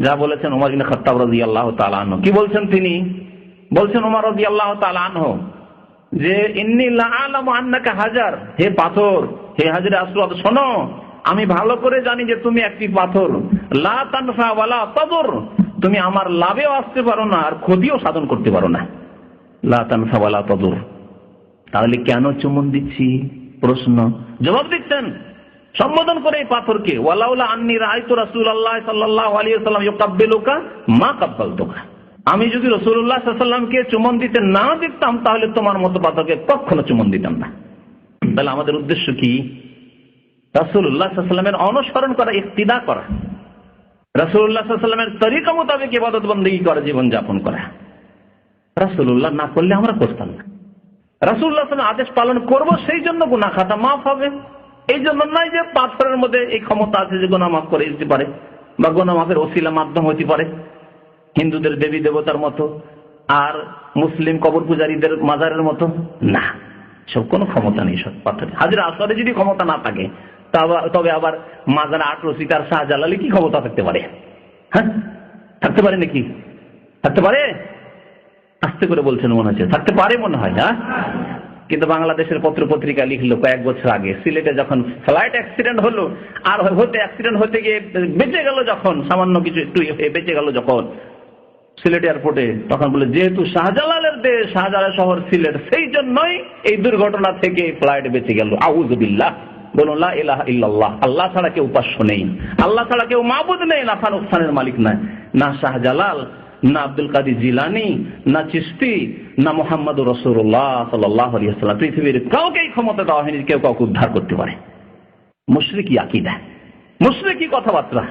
যা বলেছেন ওমর ইবনে খাত্তাব রাদিয়াল্লাহু তাআলা আনহু। কি বলছেন তিনি? বলছেন ওমর রাদিয়াল্লাহু তাআলা আনহু যে ইন্নী লা আ'লামু আন্নাকা হাজার, হে পাথর, হে হাজরে আসওয়াদ শোনো, আমি ভালো করে জানি যে তুমি একটি পাথর। লা তানফা ওয়ালা তাদুর, তুমি আমার লাভেও আসতে পারো না আর ক্ষতিও সাধন করতে পারো না। লা তানফা ওয়ালা তাদুর। তাহলে কেন চুমন দিচ্ছি? প্রশ্ন। জবাব দিচ্ছেন সম্বোধন করে এই পাথরকে, ওয়ালাউলা আন্নী রাআইতু রাসূলুল্লাহ সাল্লাল্লাহু আলাইহি ওয়াসাল্লাম ইউকাব্বিলুকা মা কাব্বালতুকা। আমি যদি রাসূলুল্লাহ সাল্লাল্লাহু আলাইহি ওয়াসাল্লামকে চুমন দিতে না দেখতাম তাহলে তোমার মতো পাথরকে কখনো চুমন দিতাম না। তাহলে আমাদের উদ্দেশ্য কি? রাসূলুল্লাহ সাল্লাল্লাহু আলাইহি ওয়াসাল্লামের অনুসরণ করা, ইক্তিদা করা, রাসূলুল্লাহ সাল্লাল্লাহু আলাইহি ওয়াসাল্লামের তরিকা মোতাবেক ইবাদত বন্দেগী করা, জীবন যাপন করা। রাসূলুল্লাহ না করলে আমরা করতাম না। রাসূলুল্লাহ সাল্লাল্লাহু আলাইহি ওয়াসাল্লাম আদেশ পালন করব, সেই জন্য গুনাহ খাতা মাফ হবে। এই জন্য নয় যে পাথরের মধ্যে এই ক্ষমতা আছে যে গুনাহ মাফ করে দিতে পারে, বা গুনাহ মাফের ওসিলা মাধ্যম হতে পারে হিন্দুদের দেবী দেবতার মতো আর মুসলিম কবর পূজারীদের মাজারের মতো। না, সব কোনো ক্ষমতা নেই সব পাথরে। হাজরে আসওয়াদে যদি ক্ষমতা না থাকে তবে আবার মাজারে আটরসি তার শাহজালালে কি ক্ষমতা থাকতে পারে? হ্যাঁ, থাকতে পারে নাকি? থাকতে পারে? আস্তে করে বলছেন মনে হচ্ছে থাকতে পারে, মনে হয়। হ্যাঁ, কিন্তু বাংলাদেশের পত্র পত্রিকা লিখলো কয়েক বছর আগে সিলেটে যখন ফ্লাইট অ্যাক্সিডেন্ট হলো, আর অ্যাক্সিডেন্ট হতে গিয়ে বেঁচে গেল যখন, সামান্য কিছু একটু বেঁচে গেল যখন সিলেট এয়ারপোর্টে, তখন বলে যেহেতু শাহজালালের দেশ, শাহজালাল শহর সিলেট, সেই জন্যই এই দুর্ঘটনা থেকে ফ্লাইট বেঁচে গেল। আউযু বিল্লাহ। বলুন লা ইলাহা ইল্লাল্লাহ। আল্লাহ ছাড়া কেউ উপাস্য নেই, আল্লাহ ছাড়া কেউ মাবুদ নেই, নাফা নুকসানের মালিক নয়, না শাহজালাল, না আব্দুল কাদের জিলানী, না চিশতি, না মুহাম্মদুর রাসূলুল্লাহ সাল্লাল্লাহু আলাইহি ওয়াসাল্লাম। পৃথিবীর কাউকেই ক্ষমতা দেওয়া হয়নি কেউ কাউকে উদ্ধার করতে পারে। মুশরিকি আকীদা, মুশরিকি কথাবার্তা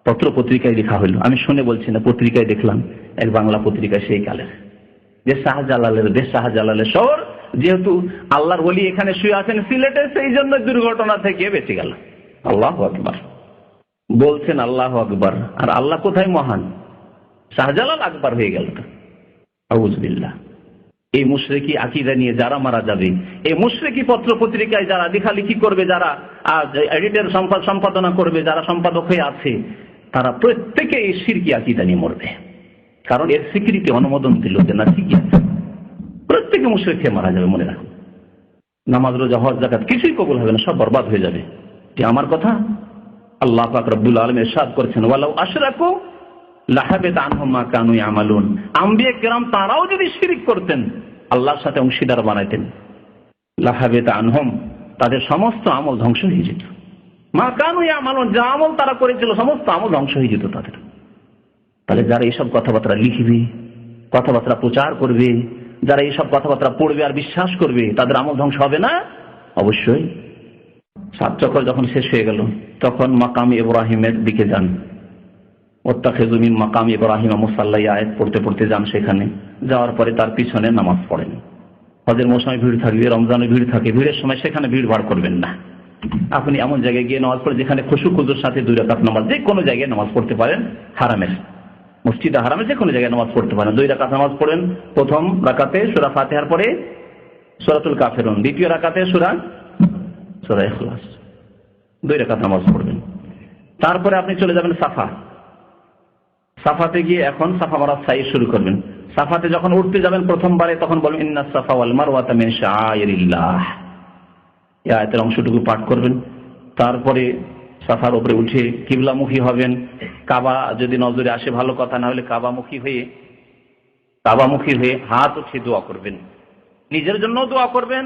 পত্র পত্রিকায় লেখা হলো। আমি শুনে বলছি না, পত্রিকায় দেখলাম, এক বাংলা পত্রিকায় সেই কালের, যে শাহজালালের দেশ, শাহজালালের শহর, যেহেতু আল্লাহর ওলি এখানে শুয়ে আছেন সিলেটে, সেই জন্য দুর্ঘটনা থেকে বেঁচে গেল। আল্লাহু আকবার বলছেন, আল্লাহু আকবার। আর আল্লাহ কোথায় মহান? শাহজালাল আকবার হয়ে গেল। আউযু বিল্লাহ। এই মুশরিকি আকীদা নিয়ে যারা মারা যাবে, এই মুশরিকি পত্র পত্রিকায় যারা লেখালেখি করবে, যারা এডিটর সম্পাদনা করবে, যারা সম্পাদক হয়ে আছে, তারা প্রত্যেকে এই শিরকি আকীদা নিয়ে মরবে। কারণ এর স্বীকৃতি, অনুমোদন দিল যে না ঠিকই আছে। প্রত্যেকে মুশরিক হয়ে মারা যাবে, মনে রাখুন। নামাজ, রোজা, হজ, যাকাত কিছুই কবুল হবে না, সব বরবাদ হয়ে যাবে। এটি আমার কথা। আল্লাহ পাক রব্বুল আলামিন ইরশাদ করেছেন, ওয়ালাউ আশরাকু লাহাবিতা আনহুম মা কানু ইয়ামালুন। আম্বিয়া কেরাম তারাও যদি শিরক করতেন, আল্লাহর সাথে অংশীদার বানাইতেন, লাহাবিতা আনহুম, তাদের সমস্ত আমল ধ্বংস হয়ে যেত। মা কানু ইয়ামালুন, যা আমল তারা করেছিল সমস্ত আমল ধ্বংস হয়ে যেত তাদের। তাহলে যারা এইসব কথাবার্তা লিখবে, কথাবার্তা প্রচার করবে, যারা এইসব কথাবার্তা পড়বে আর বিশ্বাস করবে, তাদের আমল ধ্বংস হবে না? অবশ্যই। সাত চক্র যখন শেষ হয়ে গেল, তখন মাকাম ইব্রাহিমের দিকে যান। ওয়াত্তাখিযু মিন মাকাম ইব্রাহিম মুসাল্লা, আয়াত পড়তে পড়তে যান সেখানে। যাওয়ার পরে তার পিছনে নামাজ পড়েন। হজের মৌসুমে ভিড় থাকবে, রমজানে ভিড় থাকে, ভিড়ের সময় সেখানে ভিড় ভাড় করবেন না। আপনি এমন জায়গায় গিয়ে নামাজ পড়ে যেখানে খুশু খুজুর সাথে 2 রাকাত নামাজ, যে কোনো জায়গায় নামাজ পড়তে পারেন। হারামের, মসজিদে হারামে যে কোনো জায়গায় নামাজ পড়তে পারেন। 2 রাকাত নামাজ পড়েন। প্রথম রাকাতে সূরা ফাতিহার পরে সূরাতুল কাফিরুন, দ্বিতীয় রাকাতে সূরা ইখলাস, 2 রাকাত নামাজ পড়বেন। তারপরে আপনি চলে যাবেন সাফাতে গিয়ে এখন সাফা মারার সাই শুরু করবেন। সাফাতে যখন উঠতে যাবেন প্রথমবারে, তখন বলবেন ইন্নাস সাফা ওয়াল মারওয়াতা মিন শাআইরিল্লাহ, এই আয়াতের অংশটুকু পাঠ করবেন। তারপরে সাফার উপরে উঠে কিবলামুখী হবেন। কাবা যদি নজরে আসে ভালো কথা, না হলে কাবামুখী হয়ে হাত উঠিয়ে দোয়া করবেন। নিজের জন্য দোয়া করবেন,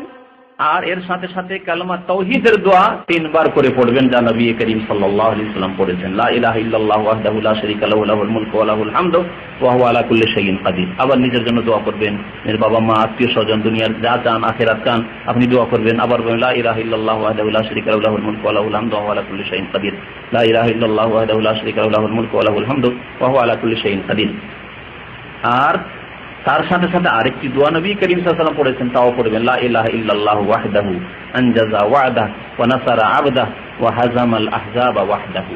আর এর সাথে সাথে কালেমা তাওহীদের দোয়া 3 বার করে পড়বেন, যা নবী করিম সাল্লাল্লাহু আলাইহি ওয়াসাল্লাম পড়েছেন। লা ইলাহা ইল্লাল্লাহু ওয়াহদাহু লা শারীকা লাহু লাহুল মুলকু ওয়া লাহুল হামদু ওয়া হুয়া আলা কুল্লি শাইইন কাদির। আবার নিজের জন্য দোয়া করবেন, নিজের বাবা মা আত্মীয় স্বজন দুনিয়ার যা চান আখিরাত চান আপনি দোয়া করবেন। আবার বলবেন লা ইলাহা ইল্লাল্লাহু ওয়াহদাহু লা শারীকা লাহু লাহুল মুলকু ওয়া লাহুল হামদু ওয়া হুয়া আলা কুল্লি শাইইন কাদির। লা ইলাহা ইল্লাল্লাহু ওয়াহদাহু লা শারীকা লাহু লাহুল মুলকু ওয়া লাহুল হামদু ওয়া হুয়া আলা কুল্লি শাইইন কাদির। আর তার সাথে সাথে আরেকটি দোয়া নবী করিম সাল্লাল্লাহু আলাইহি ওয়াসাল্লাম পড়েছেন, তাও পড়বেন, লা ইলাহা ইল্লাল্লাহু ওয়াহদাহু আনজাযা ওয়া'দাহু ওয়া নাসারা 'আবদাহু ওয়া হাযামাল আহজাবা ওয়াহদাহু।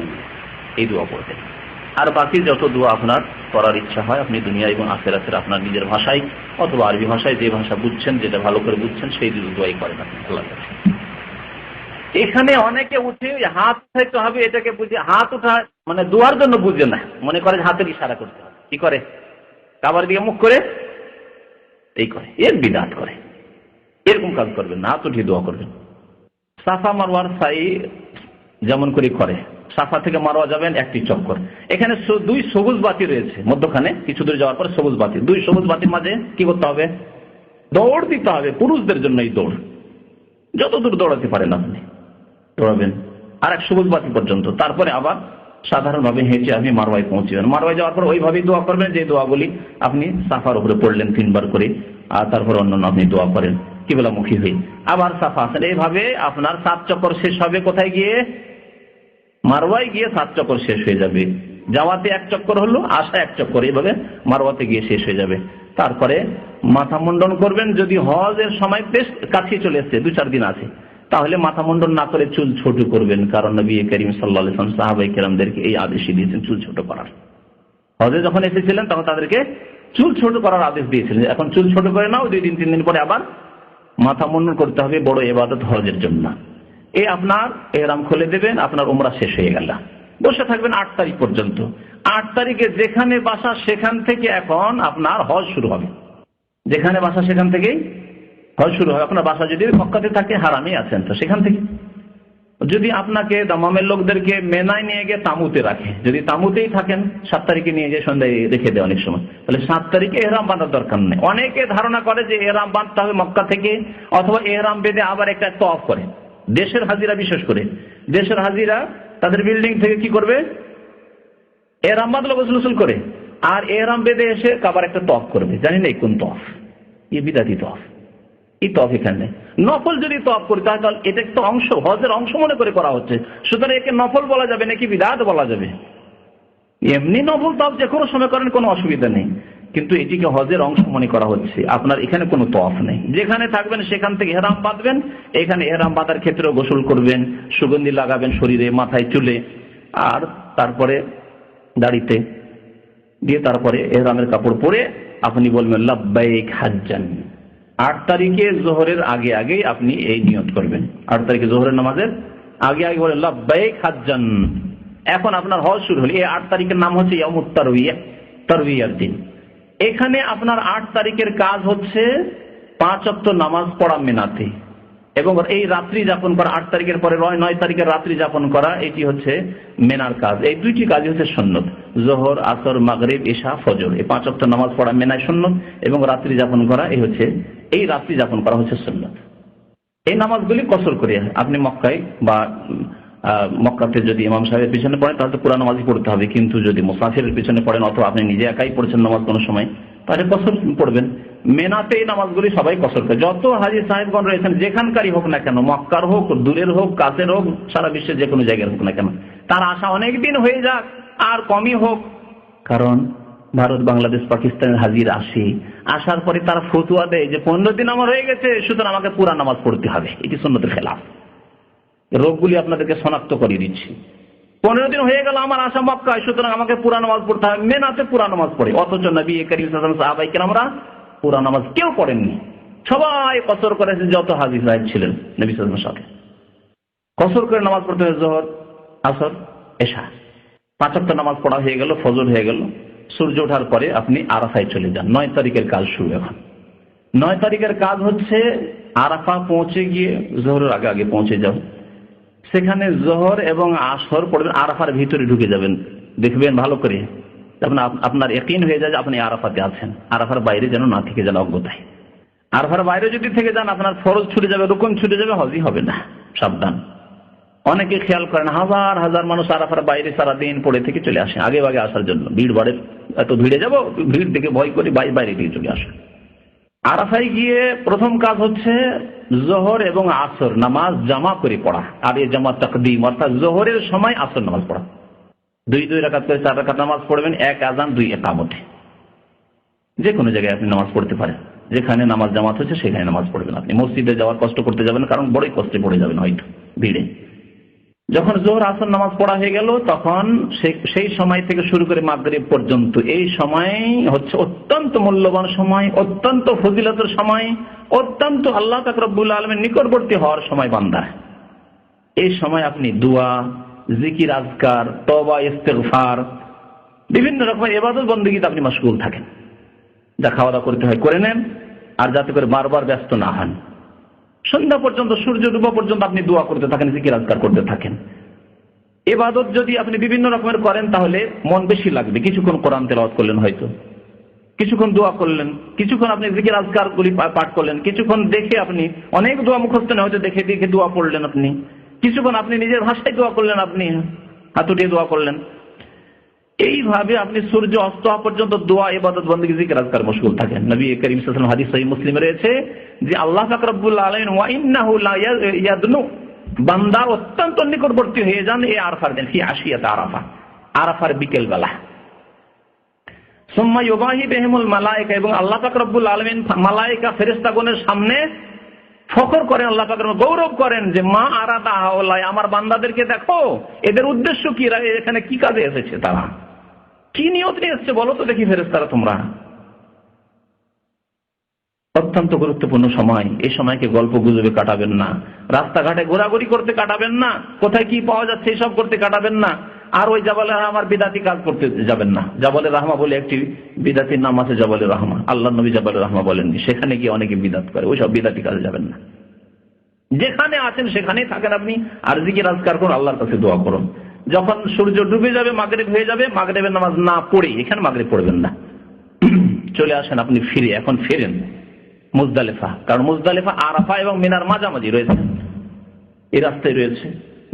এই দোয়া পড়বেন। আর বাকি যত দোয়া আপনার করার ইচ্ছা হয় আপনি দুনিয়া এবং আখিরাতের আপনার নিজের ভাষায় অথবা আরবি ভাষায় যে ভাষা বুঝছেন, যেটা ভালো করে বুঝছেন সেই দোয়াই করেন আপনি আল্লাহর কাছে। এখানে অনেকে উঠে হাত উঠাইতে হবে, এটাকে বুঝে হাত উঠা মানে দোয়ার জন্য বুঝে না, মনে করে হাতের ইশারা করতে হবে। কি করে? কাবার দিকে মুখ করে এই করে, এর বিদআত করে। এরকম কাজ করবেন না, হাত উঠিয়ে দোয়া করবেন। সাফা মারওয়ার সাই যেমন করে সাফা থেকে মারওয়া যাবেন একটি চক্কর। এখানে 2 সবুজ বাতি রয়েছে মধ্যখানে, কিছু দূর যাওয়ার পর সবুজ বাতি, 2 সবুজ বাতির মাঝে কি করতে হবে? দৌড় দিতে হবে। পুরুষদের জন্য এই দৌড়, যত দূর দৌড়াতে পারেন আপনি দৌড়াবেন আর এক সবুজ বাতি পর্যন্ত। তারপরে আবার সাধারণভাবে হেঁটে আপনি মারওয়ায় পৌঁছবেন। মারওয়ায় যাওয়ার পর ওইভাবেই দোয়া করবেন যে দোয়াগুলি আপনি সাফার উপরে পড়লেন 3 বার করে, আর তারপর অন্যান্য আপনি দোয়া করেন কিবলামুখী হয়ে। আবার সাফা আসেন, এইভাবে আপনার 7 চক্কর শেষ হবে। কোথায় গিয়ে? মারওয়ায় গিয়ে 7 চক্কর শেষ হয়ে যাবে। যাওয়াতে 1 চক্কর হলো, আসা 1 চক্কর, এইভাবে মারওয়াতে গিয়ে শেষ হয়ে যাবে। তারপরে মাথা মুন্ডন করবেন। যদি হজের সময় বেশ কাছে চলে এসছে, 2-4 দিন আছে, তাহলে মাথা মুন্ডন না করে চুল ছোট করবেন, কারণ নবী করিম সাল্লাল্লাহু আলাইহি ওয়াসাল্লাম সাহাবায়ে কেরামদেরকে এই আদেশ দিয়েছেন চুল ছোট করার। হজে যখন এসেছিলেন তখন তাদেরকে চুল ছোট করার আদেশ দিয়েছিলেন। এখন চুল ছোট করে নাও, 2-3 দিন পরে আবার মাথা মুন্ডন করতে হবে, বড় ইবাদত হজের জন্য। এই আপনার ইহরাম খুলে দেবেন, আপনার উমরা শেষ হয়ে গেল। বসে থাকবেন 8 তারিখ পর্যন্ত। 8 তারিখে যেখানে বাসা সেখান থেকে এখন আপনার হজ শুরু হবে। যেখানে বাসা সেখান থেকেই হজ শুরু হবে। আপনার বাসা যদি মক্কাতে থাকে, হারামে আছেন, তো সেখান থেকে। যদি আপনাকে দামামের লোকদেরকে মেনায় নিয়ে গিয়ে তাঁবুতে রাখে, যদি তাঁবুতেই থাকেন 7 তারিখে নিয়ে গিয়ে সন্ধ্যায় রেখে দেয় অনেক সময়, তাহলে 7 তারিখে এহরাম বাঁধার দরকার নেই। অনেকে ধারণা করে যে এহরাম বাঁধতে হবে মক্কা থেকে, অথবা এহরাম বেঁধে আবার একটা তওয়াফ করে। দেশের হাজিরা, বিশেষ করে দেশের হাজিরা তাদের বিল্ডিং থেকে কি করবে? এহরাম বাঁধলো গোসল করে, আর এহরাম বেঁধে এসে আবার একটা তওয়াফ করবে। জানি না কোন তওয়াফ, এই বিদাতি তওয়াফ। এই তওয়াফ এখানে নফল যদি তওয়াফ করি তাহলে এটা একটা অংশ, হজের অংশ মনে করে করা হচ্ছে, সুতরাং একে নফল বলা যাবে নাকি বিদআত বলা যাবে? এমনি নফল তওয়াফ যে কোনো সময় করেন, কোনো অসুবিধা নেই, কিন্তু এটিকে হজের অংশ মনে করা হচ্ছে। আপনার এখানে কোনো তওয়াফ নেই। যেখানে থাকবেন সেখান থেকে ইহরাম বাঁধবেন। এখানে ইহরাম বাঁধার ক্ষেত্রে গোসল করবেন, সুগন্ধি লাগাবেন শরীরে, মাথায়, চুলে, আর তারপরে দাড়িতে দিয়ে তারপরে ইহরামের কাপড় পরে আপনি বলবেন লাব্বাইক হাজ্জান। 8 তারিখে জোহরের আগে আগেই আপনি এই নিয়ত করবেন। 8 তারিখে জোহরের নামাজের আগে আগে বলেন লাব্বাইক হাজ্জান। এখন আপনার হজ শুরু হলো। এই 8 তারিখের নাম হচ্ছে ইয়ামুত তারবিয়া, তারবিয়ার দিন। এখানে আপনার 8 তারিখের কাজ হচ্ছে 5 ওয়াক্ত নামাজ পড়া মিনাতে, এবং এই রাত্রি যাপন করা। 8 তারিখের পরে 9 তারিখের রাত্রি যাপন করা, এটি হচ্ছে মেনার কাজ। এই 2টি কাজই হচ্ছে সুন্নত। জোহর, আসর, মাগরিব, ইশা, ফজর, এই 5 ওয়াক্ত নামাজ পড়া মেনায় সুন্নত, এবং রাত্রি যাপন করা এই রাত্রি যাপন করা হচ্ছে সুন্নত। এই নামাজগুলি কসর করে আপনি মক্কায় বা মক্কাতে যদি ইমাম সাহেবের পিছনে পড়েন তাহলে পুরা নামাজই পড়তে হবে, কিন্তু যদি মুসাফিরের পিছনে পড়েন অথবা আপনি নিজে একাই পড়ছেন নামাজ কোনো সময়, তাহলে কসর পড়বেন। মেনাতে এই নামাজগুলি সবাই কসর করে। যত হাজী সাহেবগণ রয়েছেন যেখানকারই হোক না কেন, মক্কার হোক, দূরের হোক, কাছের হোক, সারা বিশ্বের যে কোনো জায়গায় হোক না কেন, তার আশা অনেক দিন হয়ে যাক আর কমই হোক, কারণ ভারত, বাংলাদেশ, পাকিস্তানের হাজির আসার পরে তারা ফতুয়া দেয় যে 15 দিন আমার হয়ে গেছে, সুতরাং আমাকে পুরা নামাজ পড়তে হবে। এটি সুন্নতের খেলাফ। রোগগুলি আপনাদেরকে শনাক্ত করে দিচ্ছি। 15 দিন হয়ে গেল আমার আশা মক্কায়, সুতরাং আমাকে পুরা নামাজ পড়তে হবে। মেনাতে পুরা নামাজ পড়ে, অথচ নবী করিম সাল্লাল্লাহু আলাইহি ওয়াসাল্লাম সাহাবায়ে কেরামরা পুরা নামাজ কেউ পড়েননি। সবাই কসর করেছে, যত হাজী সাহেব ছিলেন নবী সাল্লাল্লাহু আলাইহি ওয়াসাল্লামের সাথে কসর করে নামাজ পড়তে হবে। জোহর, আসর, এশা, 5 ওয়াক্ত নামাজ পড়া হয়ে গেল, ফজর হয়ে গেল। সূর্য ওঠার পরে আপনি আরাফায় চলে যান। 9 তারিখের কাজ শুরু। এখন 9 তারিখের কাজ হচ্ছে আরাফা পৌঁছে গিয়ে জোহরের আগে আগে পৌঁছে যাও। সেখানে জোহর এবং আসর পড়বেন, আরাফার ভিতরে ঢুকে যাবেন। দেখবেন ভালো করে, আপনার ইয়াকিন হয়ে যায় যে আপনি আরাফাতে আছেন, আরাফার বাইরে যেন না থেকে যান অজ্ঞতায়। আরাফার বাইরে যদি থেকে যান আপনার ফরজ ছুটে যাবে, রুকুন ছুটে যাবে, হজই হবে না। সাবধান। অনেকে খেয়াল করেন হাজার হাজার মানুষ আরাফার বাইরে সারাদিন পড়ে থেকে চলে আসে আগে ভাগে আসার জন্য, ভিড় বাড়ে, এত ভিড়ে যাব, ভিড় দেখে ভয় করে বাইরে থেকে চলে আসে। আরাফায় গিয়ে প্রথম কাজ হচ্ছে জোহর এবং আসর নামাজ জামা করে পড়া। আর এই জামা তাকদীম, অর্থাৎ জোহরের সময় আসর নামাজ পড়া। 2 রাকাত করে 4 রাকাত নামাজ পড়বেন, 1 আযান 2 ইকামতে। যে কোনো জায়গায় আপনি নামাজ পড়তে পারেন, যেখানে নামাজ জামাত হচ্ছে সেখানে নামাজ পড়বেন। আপনি মসজিদে যাওয়ার কষ্ট করতে যাবেন, কারণ বড়ই কষ্টে পড়ে যাবেন হয়তো ভিড়ে। যখন জোহর আসর নামাজ পড়া হয়ে গেল, তখন সেই সময় থেকে শুরু করে মাগরিব পর্যন্ত এই সময় হচ্ছে অত্যন্ত মূল্যবান সময়, অত্যন্ত ফজিলতের সময়, অত্যন্ত আল্লাহ পাক রব্বুল আলামিনের নিকটবর্তী হওয়ার সময় বান্দা। এই সময় আপনি দোয়া, জিকির, আজকার, তওবা, ইস্তিগফার, বিভিন্ন রকমের ইবাদত বন্দেগীতে আপনি মাশগুল থাকেন। যা খাওয়া দাওয়া করতে হয় করে নেন, আর যাতে করে বারবার ব্যস্ত না হন। সন্ধ্যা পর্যন্ত, সূর্য ডুবা পর্যন্ত আপনি দোয়া করতে থাকেন, জিকির আজকার করতে থাকেন। ইবাদত যদি আপনি বিভিন্ন রকমের করেন তাহলে মন বেশি লাগবে। কিছুক্ষণ কোরআন তেলাওয়াত করলেন, হয়তো কিছুক্ষণ দোয়া করলেন, কিছুক্ষণ আপনি জিকির আজকার গুলি পাঠ করলেন, কিছুক্ষণ দেখে আপনি অনেক দোয়া মুখস্থ না হয়তো দেখে দেখে দোয়া পড়লেন, আপনি কিছুক্ষণ আপনি নিজের ভাষায় দোয়া করলেন, আপনি হাত উঠিয়ে দোয়া করলেন। এইভাবে আপনি সূর্য অস্ত হওয়া পর্যন্ত দোয়া, ইবাদত, বন্দেগী, জিকির আজকার মশগুল থাকেন। নবী করিম সাল্লাল্লাহু আলাইহি ওয়াসাল্লাম হাদিস সহিহ মুসলিমে রয়েছে যে আল্লাহ পাক রব্বুল আলামিন ওয়া ইন্নাহু লা ইয়াদনু, বান্দার অত্যন্ত নিকটবর্তী হয়ে যান এই আরাফার দিন, ফি আশিয়াত আরাফা, আরাফার বিকেল বেলা। সুম্মা ইউবাহি বিহিমুল মালায়েকা, এবং আল্লাহ পাক রব্বুল আলামিন মালায়েকা ফেরেশতাগণের সামনে ফখর করেন, আল্লাহ পাক গৌরব করেন যে মা আরাদা হাওলাই, আমার বান্দাদেরকে দেখো, এদের উদ্দেশ্য কি, এখানে কি কাজে এসেছে, তারা কি নিয়ত নিয়ে এসেছে বলো তো দেখি ফেরেশতারা তোমরা। অত্যন্ত গুরুত্বপূর্ণ সময়। এই সময়কে গল্প গুজবে কাটাবেন না, রাস্তাঘাটে ঘোরাঘুরি করতে কাটাবেন না, কোথায় কি পাওয়া যাচ্ছে এসব করতে কাটাবেন না। আর ওই জাবালে রাহমার বিদাতি কাজ করতে যাবেন না। জাবালে রাহমা বলে একটি বিদাতির নাম আছে, জাবালে রাহমা, আল্লাহ নবী জাবালে রাহমা বলেননি। সেখানে গিয়ে অনেকে বিদাত করে, ওইসব বিদাতি কাজে যাবেন না। যেখানে আছেন সেখানেই থাকেন আপনি, আর জিকির আজকার করুন, আল্লাহর কাছে দোয়া করুন। যখন সূর্য ডুবে যাবে, মাগরিব হয়ে যাবে, মাগরিবের নামাজ না পড়ে এখানে মাগরিব পড়বেন না, চলে আসেন আপনি ফিরে। এখন ফেরেন মুজদালিফা, কারণ মুজদালিফা আরাফা এবং মিনার মাঝামাঝি রয়েছে, এই রাস্তায় রয়েছে।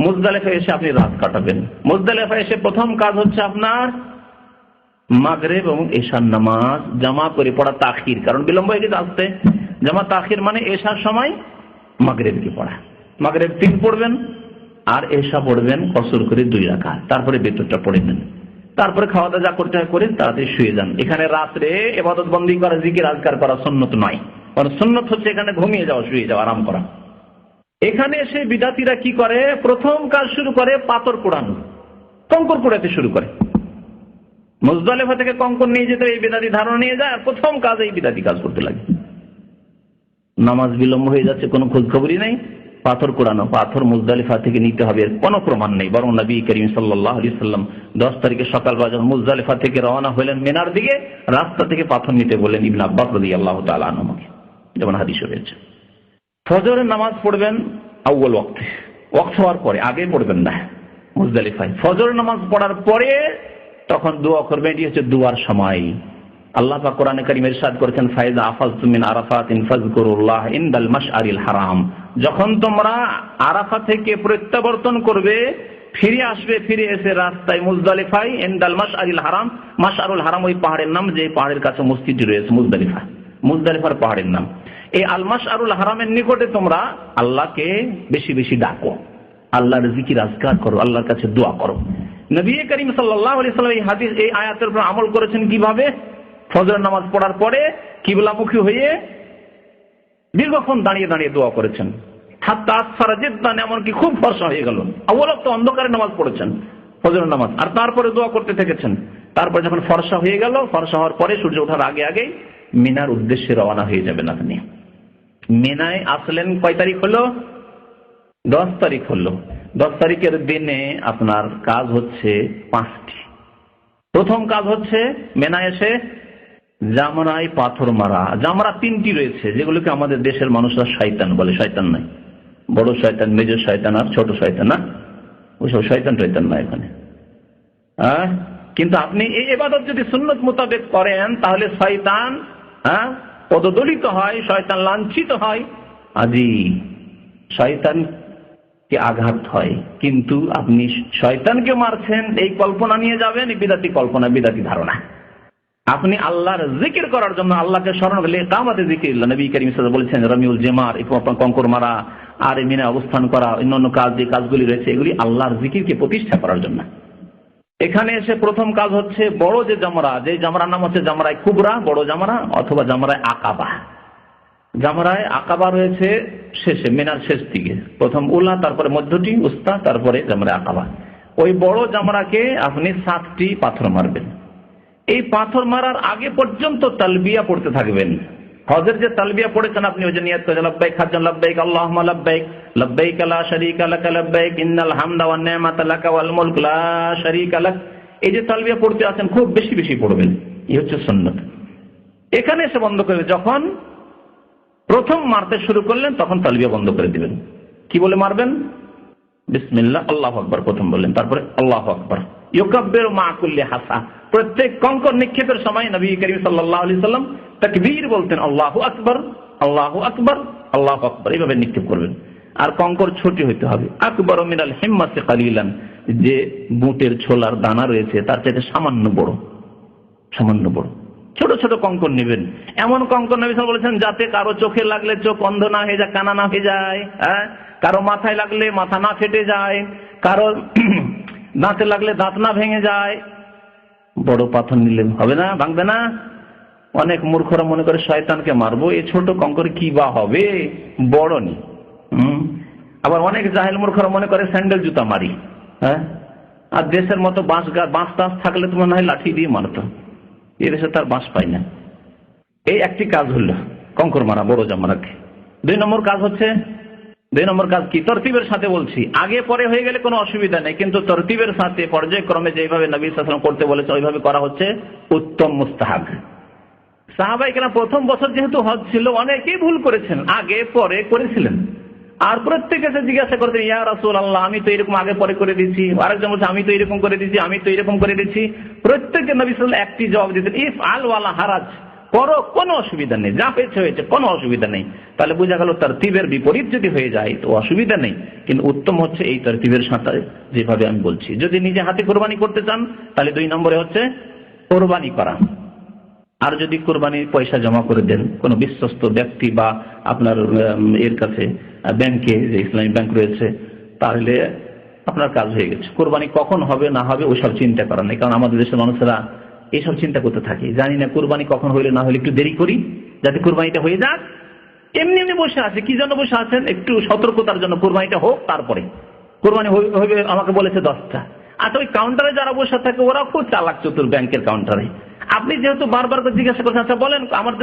মুজদালিফা এসে আপনি রাত কাটাবেন। মুজদালিফা এসে প্রথম কাজ হচ্ছে আপনার মাগরিব এবং এশার নামাজ জামা করে পড়া, তাখির, কারণ বিলম্ব হয়ে গেছে আসতে। জামা তাখির মানে এশার সময় মাগরিবকে পড়া। মাগরিব 3 পড়বেন, আর এশা পড়বেন কসর করে 2 রাকাত, তারপরে বেতরটা পড়ে নেন, তারপরে খাওয়া দাওয়া যা করতে হয় করে তাড়াতাড়ি শুয়ে যান। এখানে রাত্রে ইবাদত বন্দেগী করা, জিকির আজকার করা সুন্নত নয়, কারণ সুন্নত হচ্ছে এখানে ঘুমিয়ে যাওয়া, শুয়ে যাওয়া, আরাম করা। এখানে এসে বিদাতিরা কি করে, প্রথম কাজ শুরু করে পাথর কুড়ানো, কঙ্কর কুড়াতে শুরু করে। মুজদালিফা থেকে কঙ্কর নিয়ে যেতে এই বিদাতি ধারণা নিয়ে যায়, আর প্রথম কাজ এই বিদাতি কাজ করতে লাগে। নামাজ বিলম্ব হয়ে যাচ্ছে, কোনো খোঁজ খবরই নেই, পাথর কুড়ানো। পাথর মুজদালিফা থেকে নিতে হবে এর কোনো প্রমাণ নেই, বরং নবী করিম সাল্লাল্লাহু আলাইহি ওয়াসাল্লাম 10 তারিখে সকালবেলা যখন মুজদালিফা থেকে রওনা হলেন মিনার দিকে, রাস্তা থেকে পাথর নিতে বললেন ইবনে আব্বাস রাদিয়াল্লাহু তাআলা আনহুকে, যেমন হাদিসে রয়েছে। ফজরের নামাজ পড়বেন আউয়াল ওয়াক্তে, ওয়াক্ত হওয়ার পরে, আগে পড়বেন না মুজদালিফায়। ফজরের নামাজ পড়ার পরে তখন দোয়া করবেন, এটি হচ্ছে দোয়ার সময়। আল্লাহ পাক কোরআনে কারীমে ইরশাদ করেছেন ফাইজা আফাজতুম মিন আরাফাতিন ফাযকুরুল্লাহ ইনদাল মাশআরিল হারাম, যখন তোমরা আরাফা থেকে প্রত্যাবর্তন করবে, ফিরে আসবে, ফিরে এসে রাস্তায় মুজদালিফায় ইনদাল মাশআরিল হারাম, মাশআরুল হারাম ওই পাহাড়ের নাম যে পাহাড়ের কাছে মসজিদটি রয়েছে মুজদালিফা, মুজদালিফার পাহাড়ের নাম। এই আল মাশআরুল হারামের নিকটে তোমরা আল্লাহকে বেশি বেশি ডাকো, আল্লাহর জিকির আজকার করো, আল্লাহর কাছে দোয়া করো। নবী করিম সাল্লাল্লাহু আলাইহি ওয়াসাল্লাম এই হাদিস, এই আয়াতের উপর আমল করেছেন কিভাবে, ফজরের নামাজ পড়ার পরে কিবলামুখী হয়ে দীর্ঘক্ষণ দাঁড়িয়ে দাঁড়িয়ে দোয়া করেছেন, হাত্তা আসফারা জিদ্দান, এমনকি খুব ফর্সা হয়ে গেল। আউয়াল ওয়াক্ত অন্ধকারে নামাজ পড়েছেন ফজরের নামাজ, আর তারপরে দোয়া করতে থেকেছেন। তারপরে যখন ফর্সা হয়ে গেল, ফর্সা হওয়ার পরে সূর্য ওঠার আগে আগে মিনার উদ্দেশ্যে রওনা হয়ে যাবেন আপনি। মিনায় আসলেন কয় তারিখ হলো, 10 তারিখ হলো। 10 তারিখের দিনে আপনার কাজ হচ্ছে 5টি। প্রথম কাজ হচ্ছে মিনায় এসে জামরায় পাথর মারা। জামরা 3টি রয়েছে, যেগুলোকে আমাদের দেশের মানুষরা শয়তান বলে। শয়তান নাই, বড় শয়তান, মেজর শয়তান আর ছোট শয়তান, না ওইসব শয়তান টয়তান না এখানে। কিন্তু আপনি এই ইবাদত যদি সুন্নত মোতাবেক করেন তাহলে শয়তান পদদলিত হয়, শয়তান লাঞ্ছিত হয়, আজি শয়তানকে আঘাত হয়। কিন্তু আপনি শয়তানকে মারছেন এই কল্পনা নিয়ে যাবেন, বিদাতি কল্পনা, বিদাতি ধারণা। আপনি আল্লাহর জিকির করার জন্য আল্লাহকে স্মরণ করলে কামাতে জিকির, নবী করিম সাল্লাল্লাহু আলাইহি ওয়াসাল্লাম বলেছেন রামিউল জিমার, কঙ্কর মারা আর মিনে অবস্থান করা, অন্যান্য কাজ যে কাজগুলি রয়েছে এগুলি আল্লাহর জিকিরকে প্রতিষ্ঠা করার জন্য। এখানে এসে প্রথম কাজ হচ্ছে বড় যে জামরা, যে জামরার নাম হচ্ছে জামরায়ে কুবরা, বড় জামরা, অথবা জামরায়ে আকাবা। জামরায়ে আকাবা রয়েছে শেষে, মিনার শেষ দিকে, প্রথম উলা, তারপরে মধ্যটি উস্তা, তারপরে জামরায়ে আকাবা। ওই বড় জামরাকে আপনি 7টি পাথর মারবেন। এই পাথর মারার আগে পর্যন্ত তালবিয়া পড়তে থাকবেন। হজের যে তালবিয়া পড়েছেন আপনি, ওই যে নিয়ত করেছেন লব্বাইক হাজ্জান লব্বাইক আল্লাহুম্মা লব্বাইক লব্বাইক লা শারীকা লাকা লব্বাইক ইন্নাল হামদা ওয়ান নি'মাতা লাকা ওয়াল মুলক লা শারীকা লাক, এই যে তালবিয়া পড়তে আছেন খুব বেশি বেশি পড়বেন, এই হচ্ছে সুন্নাত। এখানে এসে বন্ধ করে, যখন প্রথম মারতে শুরু করলেন তখন তালবিয়া বন্ধ করে দিবেন। কি বলে মারবেন? বিসমিল্লাহ আল্লাহু আকবার প্রথম বললেন, তারপরে আল্লাহু আকবার। ইউকাব্বিরু মা কুল্লি হাসা, প্রত্যেক কঙ্কর নিক্ষেপের সময় নবী করিম সাল্লাল্লাহু আলাইহি সাল্লাম তাকবীর বলতেন, আল্লাহু আকবার আল্লাহু আকবার আল্লাহু আকবার, এইভাবে নিক্ষেপ করবেন। আর কঙ্কর ছোট হইতে হবে, আকবারু মিনাল হিম্মাতি কালিলান, যে বুটের ছোলার দানা রয়েছে তার চাইতে সামান্য বড়, সামান্য বড় ছোট ছোট কঙ্কর নেবেন। এমন কঙ্কর নবী সাল্লাল্লাহু আলাইহি ওয়াসাল্লাম যাতে কারো চোখে লাগলে চোখ অন্ধ না হয়ে যায়, কানা না হয়ে যায়, কারো মাথায় লাগলে মাথা না ফেটে যায়, কারো দাঁতে লাগলে দাঁত না ভেঙে যায়। বড় পাথর নিলে হবে না, ভাঙবে না। অনেক মূর্খরা মনে করে শয়তানকে মারবো, এই ছোট কঙ্কর কি বা হবে, বড় নি। আবার অনেক জাহেল মূর্খরা মনে করে স্যান্ডেল জুতা মারি। আর দেশের মতো বাঁশ টাস থাকলে তো মনে হয় লাঠি দিয়ে মারতো, এদেশে তার বাঁশ পাই না। এই একটি কাজ হলো কঙ্কর মারা, বড় জামরাকে। 2 নম্বর কাজ হচ্ছে, 2 নম্বর কাজ কি? তরতিবের সাথে বলছি, আগে পরে হয়ে গেলে কোনো অসুবিধা নেই, কিন্তু তরতিবের সাথে পর্যায়ক্রমে যেভাবে নবী সাল্লাল্লাহু আলাইহি ওয়াসাল্লাম করতে বলেছে ওইভাবে করা হচ্ছে উত্তম, মুস্তাহাব। সাহাবায়ে কেরাম প্রথম বছর যেহেতু হজ ছিল, অনেকেই ভুল করেছেন, আগে পরে করেছিলেন। আর প্রত্যেকে এসে জিজ্ঞাসা করতেন, ইয়া রাসূলুল্লাহ আমি তো এরকম আগে পরে করে দিয়েছি, আরেকজন বলছে আমি তো এরকম করে দিয়েছি, আমি তো এরকম করে দিয়েছি। প্রত্যেককে নবী সাল্লাল্লাহু আলাইহি ওয়াসাল্লাম একটি জবাব দিতেন, ইফআল ওয়ালা হারাজ, করো কোনো অসুবিধা নেই, যা পেয়েছে হয়েছে, কোনো অসুবিধা নেই। তাহলে বোঝা গেল তরতিবের বিপরীত যদি হয়ে যায় তো অসুবিধা নেই, কিন্তু উত্তম হচ্ছে এই তরতিবের সাথে যেভাবে আমি বলছি। যদি নিজে হাতে কোরবানি করতে চান তাহলে 2 নম্বরে হচ্ছে কোরবানি করা। আর যদি কোরবানির পয়সা জমা করে দেন কোনো বিশ্বস্ত ব্যক্তি বা আপনার এর কাছে, ব্যাংকে, যে ইসলামী ব্যাংক রয়েছে, তাহলে আপনার কাজ হয়ে গেছে। কোরবানি কখন হবে না হবে ওইসব চিন্তা করা নেই, কারণ আমাদের দেশের মানুষেরা এইসব চিন্তা করতে থাকি, জানি না কোরবানি কখন হইলে না হলে একটু দেরি করি যাতে কোরবানিটা হয়ে যাক। এমনি এমনি বসে আছে, কি জন্য বসে আছেন? একটু সতর্কতার জন্য, কোরবানিটা হোক তারপরে। কোরবানি হইবে আমাকে বলেছে 10টা। আচ্ছা, ওই কাউন্টারে যারা বসে থাকে ওরা খুব চালাক চতুর, ব্যাংকের কাউন্টারে। আপনি যেহেতু বারবার করে জিজ্ঞাসা করছেন, আচ্ছা বলেন আমার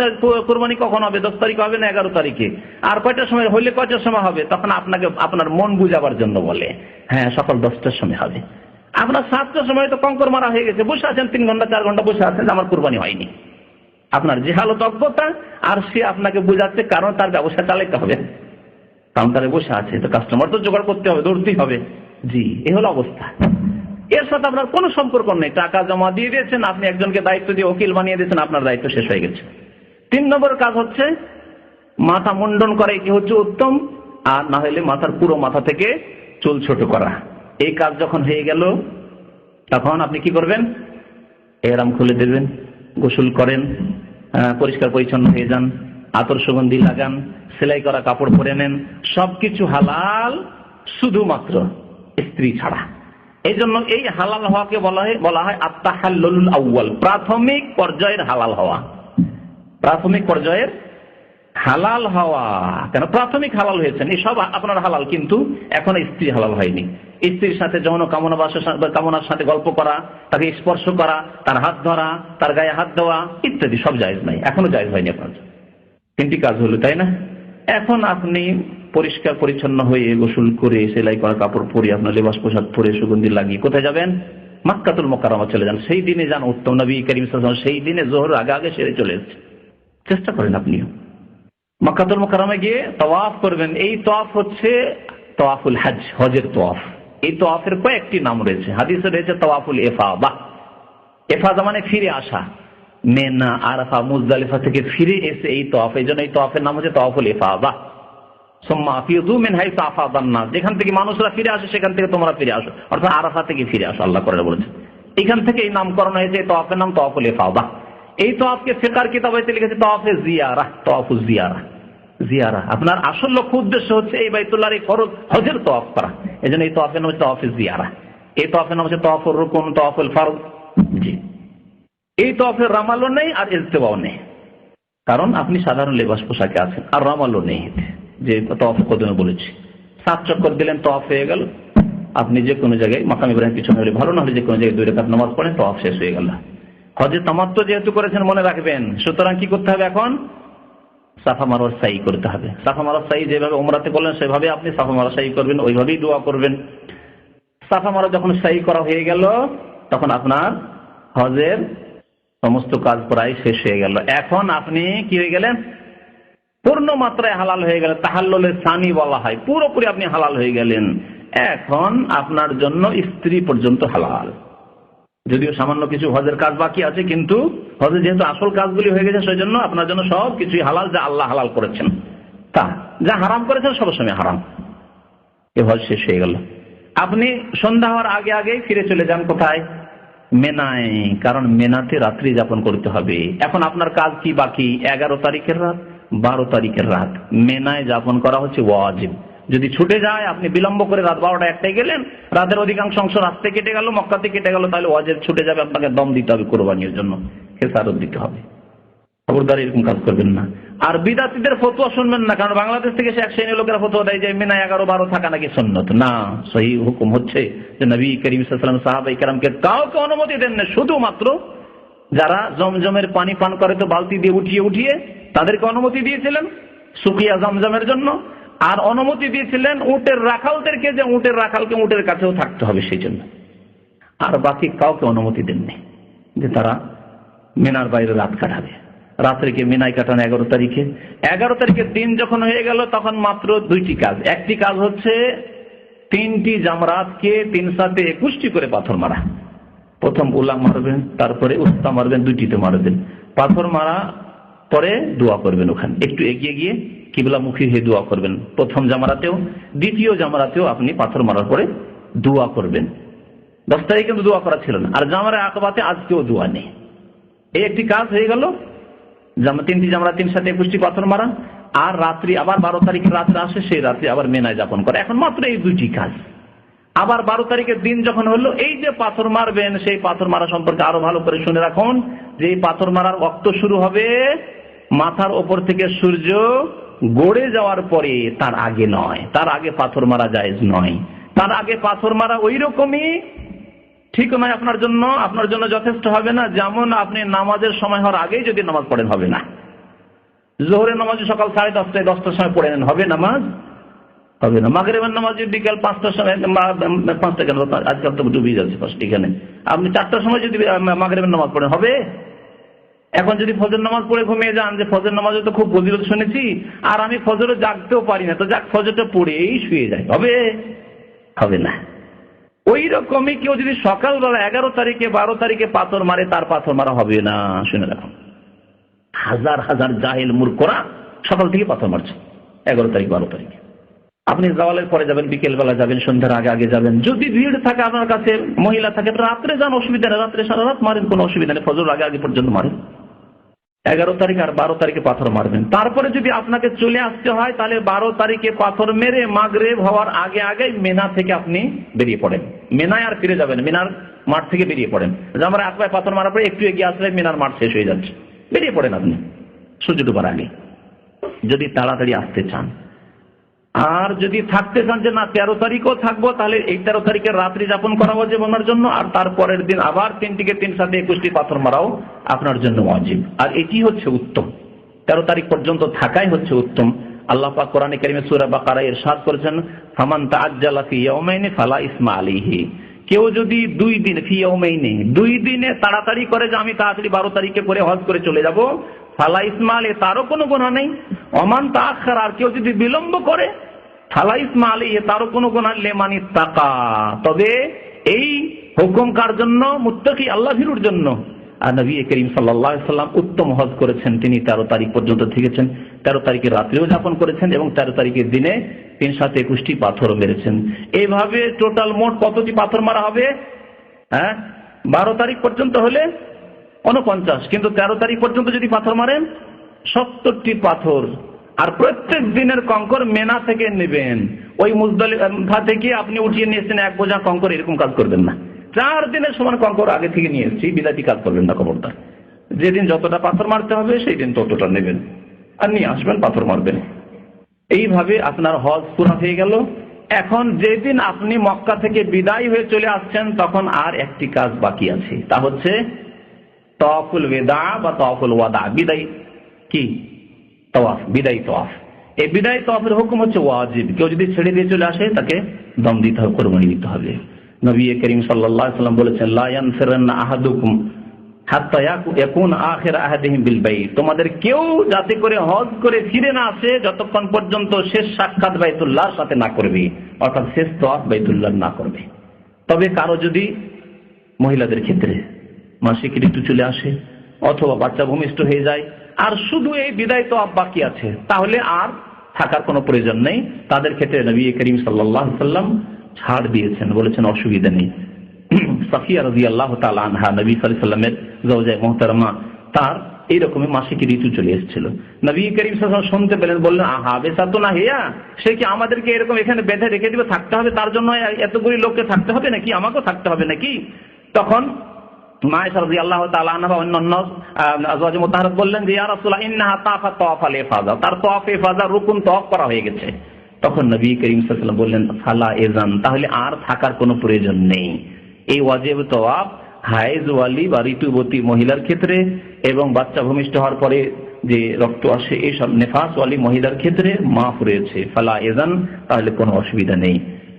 কোরবানি কখন হবে, 10 তারিখ হবে না 11 তারিখে, আর কয়টার সময় হইলে কয়টার সময় হবে, তখন আপনাকে আপনার মন বুঝাবার জন্য বলে হ্যাঁ সকাল 10টার সময় হবে। আপনার 7টার সময় তো কঙ্কর মারা হয়ে গেছে, বসে আছেন 3 ঘন্টা 4 ঘন্টা বসে আছেন, আমার কোরবানি হয়নি। আপনার জেহালত, অজ্ঞতা, আর সে আপনাকে বুঝাচ্ছে কারণ তার ব্যবসা চালাইতে হবে, কাউন্টারে বসে আছে তো কাস্টমার তো জোগাড় করতে হবে, দৌড়তেই হবে। জি, এই হলো অবস্থা। এর সাথে আপনার কোনো সম্পর্ক নেই, টাকা জমা দিয়ে দিয়েছেন, আপনি একজনকে দায়িত্ব দিয়ে উকিল বানিয়ে দিয়েছেন, আপনার দায়িত্ব শেষ হয়ে গেছে। 3 নম্বর কাজ হচ্ছে মাথা মুন্ডন করা, কি হচ্ছে উত্তম, আর না হলে মাথার পুরো মাথা থেকে চুল ছোট করা। এই কাজ যখন হয়ে গেল তখন আপনি কি করবেন? এহরাম খুলে দেবেন, গোসল করেন, পরিষ্কার পরিচ্ছন্ন হয়ে যান, আতর সুগন্ধি লাগান, সেলাই করা কাপড় পরে নেন, সবকিছু হালাল শুধুমাত্র স্ত্রী ছাড়া। এই জন্য এই হালাল হওয়াকে বলা হয় আত-তাহাল্লুল আউয়াল, প্রাথমিক পর্যায়ের হালাল হওয়া। প্রাথমিক পর্যায়ের হালাল হওয়া, কেন প্রাথমিক হালাল হয়েছেন, এই সব আপনার হালাল, কিন্তু এখনো স্ত্রী হালাল হয়নি। স্ত্রীর সাথে যৌন কামনার সাথে গল্প করা, তাকে স্পর্শ করা, তার হাত ধরা, তার গায়ে হাত দেওয়া ইত্যাদি সব জায়েজ নাই, এখনো জায়েজ হয়নি আপনার। 3টি কাজ হলো, তাই না? এখন আপনি পরিষ্কার পরিচ্ছন্ন হয়ে গোসল করে সেলাই করা কাপড় পরে আপনার লেবাস পোশাক পরে সুগন্ধি লাগিয়ে কোথায় যাবেন? মক্কাতুল মুকাররমা চলে যান। সেই দিনে যান, উত্তম। নবী করিম সাল্লাল্লাহু আলাইহি ওয়াসাল্লাম সেই দিনে যোহর আগে আগে সেরে চলে এসেছে। চেষ্টা করেন আপনিও মক্কাতুল মুকাররমায় গিয়ে তাওয়াফ করবেন। এই তাওয়াফ হচ্ছে তাওয়াফুল হজ, হজের তাওয়াফ। এই তাওয়াফের কয়েকটি নাম রয়েছে, হাদিসে রয়েছে তাওয়াফুল ইফাদা। ইফাদা মানে ফিরে আসা, মিনা, আরাফা, মুজদালিফা থেকে ফিরে এসে এই তওয়াফ, এই জন্য এই তওয়াফের নাম হচ্ছে তওয়াফুল ইফাদা। সুম্মা আফিদু মিন হাইসু আফাদান নাস, যেখান থেকে মানুষরা ফিরে আসে সেখান থেকে তোমরা ফিরে আসো, অর্থাৎ আরাফা থেকে ফিরে আসো, আল্লাহ করে বলেছে। এখান থেকে এই নামকরণ হয়েছে তওয়াফের নাম তওয়াফুল ইফাদা। এই তওয়াফকে ফিকর কিতাবে লিখেছে তওয়াফে জিয়ারা, তওয়াফুজ জিয়ারা। জিয়ারা আপনার আসল লক্ষ্য উদ্দেশ্য হচ্ছে এই বাইতুল্লাহর এই ফরজ হজের তওয়াফ করা, এই জন্য এই তওয়াফের নাম হচ্ছে তওয়াফে জিয়ারা। এই তওয়াফের নাম হচ্ছে তওয়াফুর রুকুন, তওয়াফুল ফরজ। জি, এই তওয়াফের রামালও নেই আর ইজতিবাও নেই, কারণ আপনি সাধারণ লেবাস পোশাকে আছেন, আর রামালও নেই, যে তওয়াফে কদমে বলেছি। 7 চক্কর দিলেন, তওয়াফ হয়ে গেল। আপনি যে কোনো জায়গায় মাকাম ইব্রাহিম পিছনে হলে ভালো, না হলে যে কোনো জায়গায় 2 রাকাত নামাজ পড়েন, তওয়াফ শেষ হয়ে গেল। হজে তামাত্তু যেহেতু করেছেন মনে রাখবেন, সুতরাং কি করতে হবে? এখন সাফা মারওয়ার সাই করতে হবে। সাফা মারওয়ার সাই যেভাবে উমরাতে করলেন সেভাবে আপনি সাফা মারওয়ার সাই করবেন, ওইভাবেই দোয়া করবেন। সাফা মারওয়া যখন সাই করা হয়ে গেল তখন আপনার হজের সমস্ত কাজ প্রায় শেষ হয়ে গেল। এখন আপনি কি হয়ে গেলেন? পূর্ণ মাত্রায় হালাল হয়ে গেলেন। তাহাল্লুলে সানি বলা হয়, পুরোপুরি আপনি হালাল হয়ে গেলেন। এখন আপনার জন্য স্ত্রী পর্যন্ত হালাল, যদিও সামান্য কিছু হজের কাজ বাকি আছে, কিন্তু হজে যেহেতু আসল কাজগুলি হয়ে গেছে সেই জন্য আপনার জন্য সব কিছুই হালাল, যা আল্লাহ হালাল করেছেন। তা যা হারাম করেছেন সবসময় হারাম। এ হজ শেষ হয়ে গেল। আপনি সন্ধ্যা হওয়ার আগে আগেই ফিরে চলে যান কোথায়? মেনায়, কারণ মেনাতে রাত্রি যাপন করতে হবে। এখন আপনার কাজ কি বাকি? 11 তারিখের রাত, 12 তারিখের রাত মেনায় যাপন করা হচ্ছে ওয়াজিব। যদি ছুটে যায়, আপনি বিলম্ব করে রাত 12টা 1টায় গেলেন, রাতের অধিকাংশ অংশ রাস্তায় কেটে গেল, মক্কাতে কেটে গেল, তাহলে ওয়াজিব ছুটে যাবে, আপনাকে দম দিতে হবে কোরবানির জন্য, খেসারত দিতে হবে। খবরদার এরকম কাজ করবেন না। আর বিদাতীদের ফতোয়া শুনবেন না, কারণ বাংলাদেশ থেকে সে এক শ্রেণীর লোকেরা ফতোয়া দেয় যে মিনায় 11-12 থাকা নাকি সুন্নত। না, সহিহ হুকুম হচ্ছে যে নবী করিম সাল্লাল্লাহু আলাইহি ওয়াসাল্লাম সাহাবায়ে কেরামকে কাউকে অনুমতি দেন না, শুধুমাত্র যারা জমজমের পানি পান করে তো বালতি দিয়ে উঠিয়ে উঠিয়ে তাদেরকে অনুমতি দিয়েছিলেন সুকিয়া জমজমের জন্য, আর অনুমতি দিয়েছিলেন উটের রাখালদেরকে, যে উটের রাখালকে উটের কাছেও থাকতে হবে সেই জন্য। আর বাকি কাউকে অনুমতি দেননি যে তারা মিনার বাইরে রাত কাটাবে। রাত্রিকে মিনায় কাটানো 11 তারিখে। 11 তারিখের দিন যখন হয়ে গেল তখন মাত্র 2টি কাজ। একটি কাজ হচ্ছে 3টি জামরাতকে 3 সাথে 21টি করে পাথর মারা। প্রথম উলা মারবেন, তারপরে উস্তা মারবেন, 2টিতে মারবেন। পাথর মারা পরে দোয়া করবেন, ওখানে একটু এগিয়ে গিয়ে কিবলামুখী হয়ে দোয়া করবেন। প্রথম জামরাতেও দ্বিতীয় জামরাতেও আপনি পাথর মারার পরে দোয়া করবেন। 10 তারিখে কিন্তু দোয়া করা ছিল না। আর জামরায়ে আকবাতে আজকেও দোয়া নেই। এই একটি কাজ হয়ে গেল, 3টি জামরা 3 সাথে 21টি পাথর মারা। আর রাত্রি আবার 12 তারিখের রাত্রে আসে, সেই রাত্রি আবার মেনায় যাপন করে। এখন মাত্র এই 2টি কাজ। আবার 12 তারিখের দিন যখন হলো, এই যে পাথর মারবেন সেই পাথর মারা সম্পর্কে আরো ভালো করে শুনে রাখুন যে এই পাথর মারার ওয়াক্ত শুরু হবে মাথার ওপর থেকে সূর্য গড়ে যাওয়ার পরে, তার আগে নয়। তার আগে পাথর মারা জায়েজ নয়। তার আগে পাথর মারা ওই রকমই ঠিক নয় আপনার জন্য যথেষ্ট হবে না, যেমন আপনি নামাজের সময় হওয়ার আগেই যদি নামাজ পড়েন হবে না। জোহরের নামাজ সকাল 10:30টায় 10টার সময় পড়ে নেন, হবে নামাজ? হবে না। মাগরিবের নামাজ বিকাল 5টার সময়, 5টা কেন, আজকাল তো ডুবে যাচ্ছে 5টা, এখানে আপনি 4টার সময় যদি মাগরিবের নামাজ পড়েন হবে? এখন যদি ফজর নামাজ পড়ে ঘুমিয়ে যান যে ফজর নামাজে তো খুব ফজিলত শুনেছি, আর আমি ফজরে জাগতেও পারি না, তো যাক ফজরটা পড়েই শুয়ে যায়, হবে? হবে না। ওই রকমই কেউ যদি সকালবেলা 11 তারিখে 12 তারিখে পাথর মারে, তার পাথর মারা হবে না। শুনে রাখুন, হাজার হাজার জাহিল মূর্খরা সকাল থেকে পাথর মারছে 11 তারিখ 12 তারিখে। আপনি জাওয়ালের পরে যাবেন, বিকেল বেলা যাবেন, সন্ধ্যার আগে আগে যাবেন। যদি ভিড় থাকে আপনার কাছে, মহিলা থাকে, রাত্রে যান, অসুবিধা নেই, রাত্রে সারা রাত মারেন, কোনো অসুবিধা নেই, ফজর আগে আগে পর্যন্ত মারেন। 11 তারিখ আর 12 তারিখে পাথর মারবেন। তারপরে যদি আপনাকে চলে আসতে হয় তাহলে 12 তারিখে পাথর মেরে মাগরিব হওয়ার আগে আগে মেনা থেকে আপনি বেরিয়ে পড়েন। মেনায় আর ফিরে যাবেন, মিনার মাঠ থেকে বেরিয়ে পড়েন। আমরা একবার পাথর মারার পরে একটু এগিয়ে আসলে মিনার মাঠ শেষ হয়ে যাচ্ছে, বেরিয়ে পড়েন আপনি সূর্য ডোবার আগে, যদি তাড়াতাড়ি আসতে চান। আর যদি থাকতে চান যে না 13 তারিখও থাকবো, তাহলে এই 13 তারিখের রাত্রি যাপন করা ওয়াজিব আপনার জন্য, আর তারপরের দিন আবার 3 থেকে 3 সাথে 21টি পাথর মারাও আপনার জন্য ওয়াজিব। আর এটি হচ্ছে উত্তম, 13 তারিখ পর্যন্ত থাকাই হচ্ছে উত্তম। আল্লাহ পাক কোরআনে কারিমে সূরা বাকারায় ইরশাদ করেছেন, ফামান তাআজ্জালা ফি ইয়াওমাইনি ফালা ইসমা আলাইহি। কেউ যদি 2 দিন, ফি ইয়াওমাইনি 2 দিনে তাড়াতাড়ি করে যে আমি তাড়াতাড়ি 12 তারিখে করে হজ করে চলে যাব, ফালা ইসমা আলাইহি, তারও কোনো গুনাহ নেই। ওমান তাআখারা, আর কেউ যদি বিলম্ব করে, ফালা ইসমা আলাইহি, তারও কোনো গুনাহ নেই। লিমান ইত্তাকা, তবে এই হুকুম কার জন্য? মুত্তাকি, আল্লাহ ভীরুর জন্য। আর নবী করিম সাল্লাল্লাহু আলাইহি সাল্লাম উত্তম হজ করেছেন, তিনি 13 তারিখ পর্যন্ত থেকেছেন, 13 তারিখে রাত্রেও যাপন করেছেন এবং 13 তারিখের দিনে 321টি পাথর মেরেছেন। এইভাবে টোটাল মোট কতটি পাথর মারা হবে? 12 তারিখ পর্যন্ত হলে 49, কিন্তু 13 তারিখ পর্যন্ত যদি পাথর মারেন 70টি পাথর। আর প্রত্যেক দিনের কঙ্কর মেনা থেকে নেবেন, ওই মুজদালিফা থেকে আপনি উঠিয়ে নিয়েছেন এক বোঝা কঙ্কর, এরকম কাজ করবেন না। 4 দিনের সমান কঙ্কর আগে থেকে নিয়ে এসেছি, বিলাতি কাজ করবেন না খবরদার। যেদিন যতটা পাথর মারতে হবে সেই দিন ততটা নেবেন আর নিয়ে আসবেন, পাথর মারবেন। এইভাবে আপনার হজ পুরা হয়ে গেল। এখন যেদিন আপনি মক্কা থেকে বিদায় হয়ে চলে আসছেন তখন আর একটি কাজ বাকি আছে, তা হচ্ছে তাওয়াফুল ওয়াদা বা তাওয়াফুল ওয়াদা, বিদায় কি তাওয়াফ, বিদায় তাওয়াফ। এই বিদায় তাওয়াফের হুকুম হচ্ছে ওয়াজিব। কেউ যদি ছেড়ে দিয়ে চলে আসে তাকে দম দিতে হবে, কুরবানি দিতে হবে। নবী করিম সাল্লাল্লাহু আলাইহি ওয়াসাল্লাম বলেছেন, লা ইয়ানফিরান্না আহাদুকুম হাত্তা ইয়াকুন আখির আহাদিহিম বিল বাইত। তোমাদের কেউ যাতে করে হজ করে ফিরে না আসে যতক্ষণ পর্যন্ত শেষ সাক্ষাৎ বাইতুল্লাহর সাথে না করবে, অর্থাৎ শেষ তাওয়াফ বাইতুল্লাহ না করবে। তবে কারো যদি মহিলাদের ক্ষেত্রে মাসিক ঋতু চলে আসে অথবা বাচ্চা ভূমিষ্ঠ হয়ে যায় আর শুধু এই বিদায় তাওয়াফ বাকি আছে, তাহলে আর থাকার কোনো প্রয়োজন নেই। তাদের ক্ষেত্রে নবী করিম সাল্লাল্লাহু আলাইহি ওয়াসাল্লাম ছাড় দিয়েছেন, বলেছেন অসুবিধা নেই। সাফিয়া রাদিয়াল্লাহু তাআলা আনহা, নবী সাল্লাল্লাহু আলাইহি ওয়াসাল্লামের জাওজায়ে মুহতারামা, তার এইরকমই মাসিক ঋতু চলে এসেছিল। নবী করিম সাল্লাল্লাহু আলাইহি ওয়াসাল্লাম শুনতে পেলেন, বললেন, আহা বেসাতো না হিয়া, সে কি আমাদেরকে এরকম এখানে বেঁধে রেখে দিবে, থাকতে হবে তার জন্য এতগুলি লোককে থাকতে হবে নাকি, আমাকেও থাকতে হবে নাকি? তখন মা আয়েশা রাদিয়াল্লাহু তাআলা আনহা অন্যান্য আজওয়াজে মুতাহহারাত বললেন যে ইয়া রাসূলুল্লাহ ইন্নাহা তাফা তাওয়াফাল ইফাদা, তার তাওয়াফ ইফাদা রুকুন তাওয়াফ করা হয়ে গেছে। তখন নবী করিম সাল্লাল্লাহু আলাইহি ওয়াসাল্লাম বললেন, ফালা ইযান, তাহলে আর থাকার কোনো প্রয়োজন নেই। এই ওয়াজিব তাওয়াফ হায়েজওয়ালি বা ঋতুবতী মহিলার ক্ষেত্রে এবং বাচ্চা ভূমিষ্ঠ হওয়ার পরে যে রক্ত আসে এইসব নেফাসওয়ালি মহিলার ক্ষেত্রে মাফ রয়েছে। ফালা ইযান, তাহলে কোনো অসুবিধা নেই।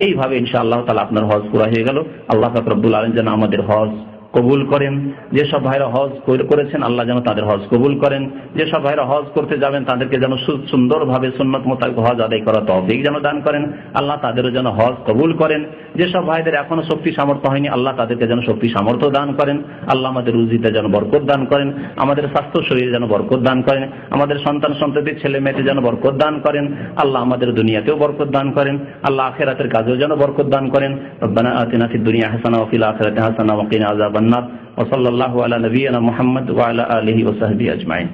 এইভাবে ইনশাআল্লাহ তাআলা আপনার হজ পুরা হয়ে গেল। আল্লাহ পাক রব্বুল আলামিন যেন আমাদের হজ কবুল করেন। যেসব ভাইরা হজ করেছেন আল্লাহ যেন তাদের হজ কবুল করেন। যেসব ভাইরা হজ করতে যাবেন তাদেরকে যেন সুন্দরভাবে সুন্নত মোতাবেক হজ আদায় করা তৌফিক যেন দান করেন। আল্লাহ তাদেরও যেন হজ কবুল করেন। যেসব ভাইদের এখনো শক্তি সামর্থ্য হয়নি আল্লাহ তাদেরকে যেন শক্তি সামর্থ্য দান করেন। আল্লাহ আমাদের রুজিতে যেন বরকত দান করেন, আমাদের স্বাস্থ্য শরীরে যেন বরকত দান করেন, আমাদের সন্তান সন্ততির ছেলে মেয়েদের যেন বরকত দান করেন। আল্লাহ আমাদের দুনিয়াতেও বরকত দান করেন, আল্লাহ আখিরাতের কাজেও যেন বরকত দান করেন। রব্বানা আতিনা ফিদ দুনিয়া হাসানা ওয়া ফিল আখিরাতি হাসানা ওয়া কিনা আযাবান নার। ওয়া সাল্লাল্লাহু আলা নবিয়িনা মুহাম্মদ ওয়া আলা আলিহি ওয়া সাহবিহি আজমাইন।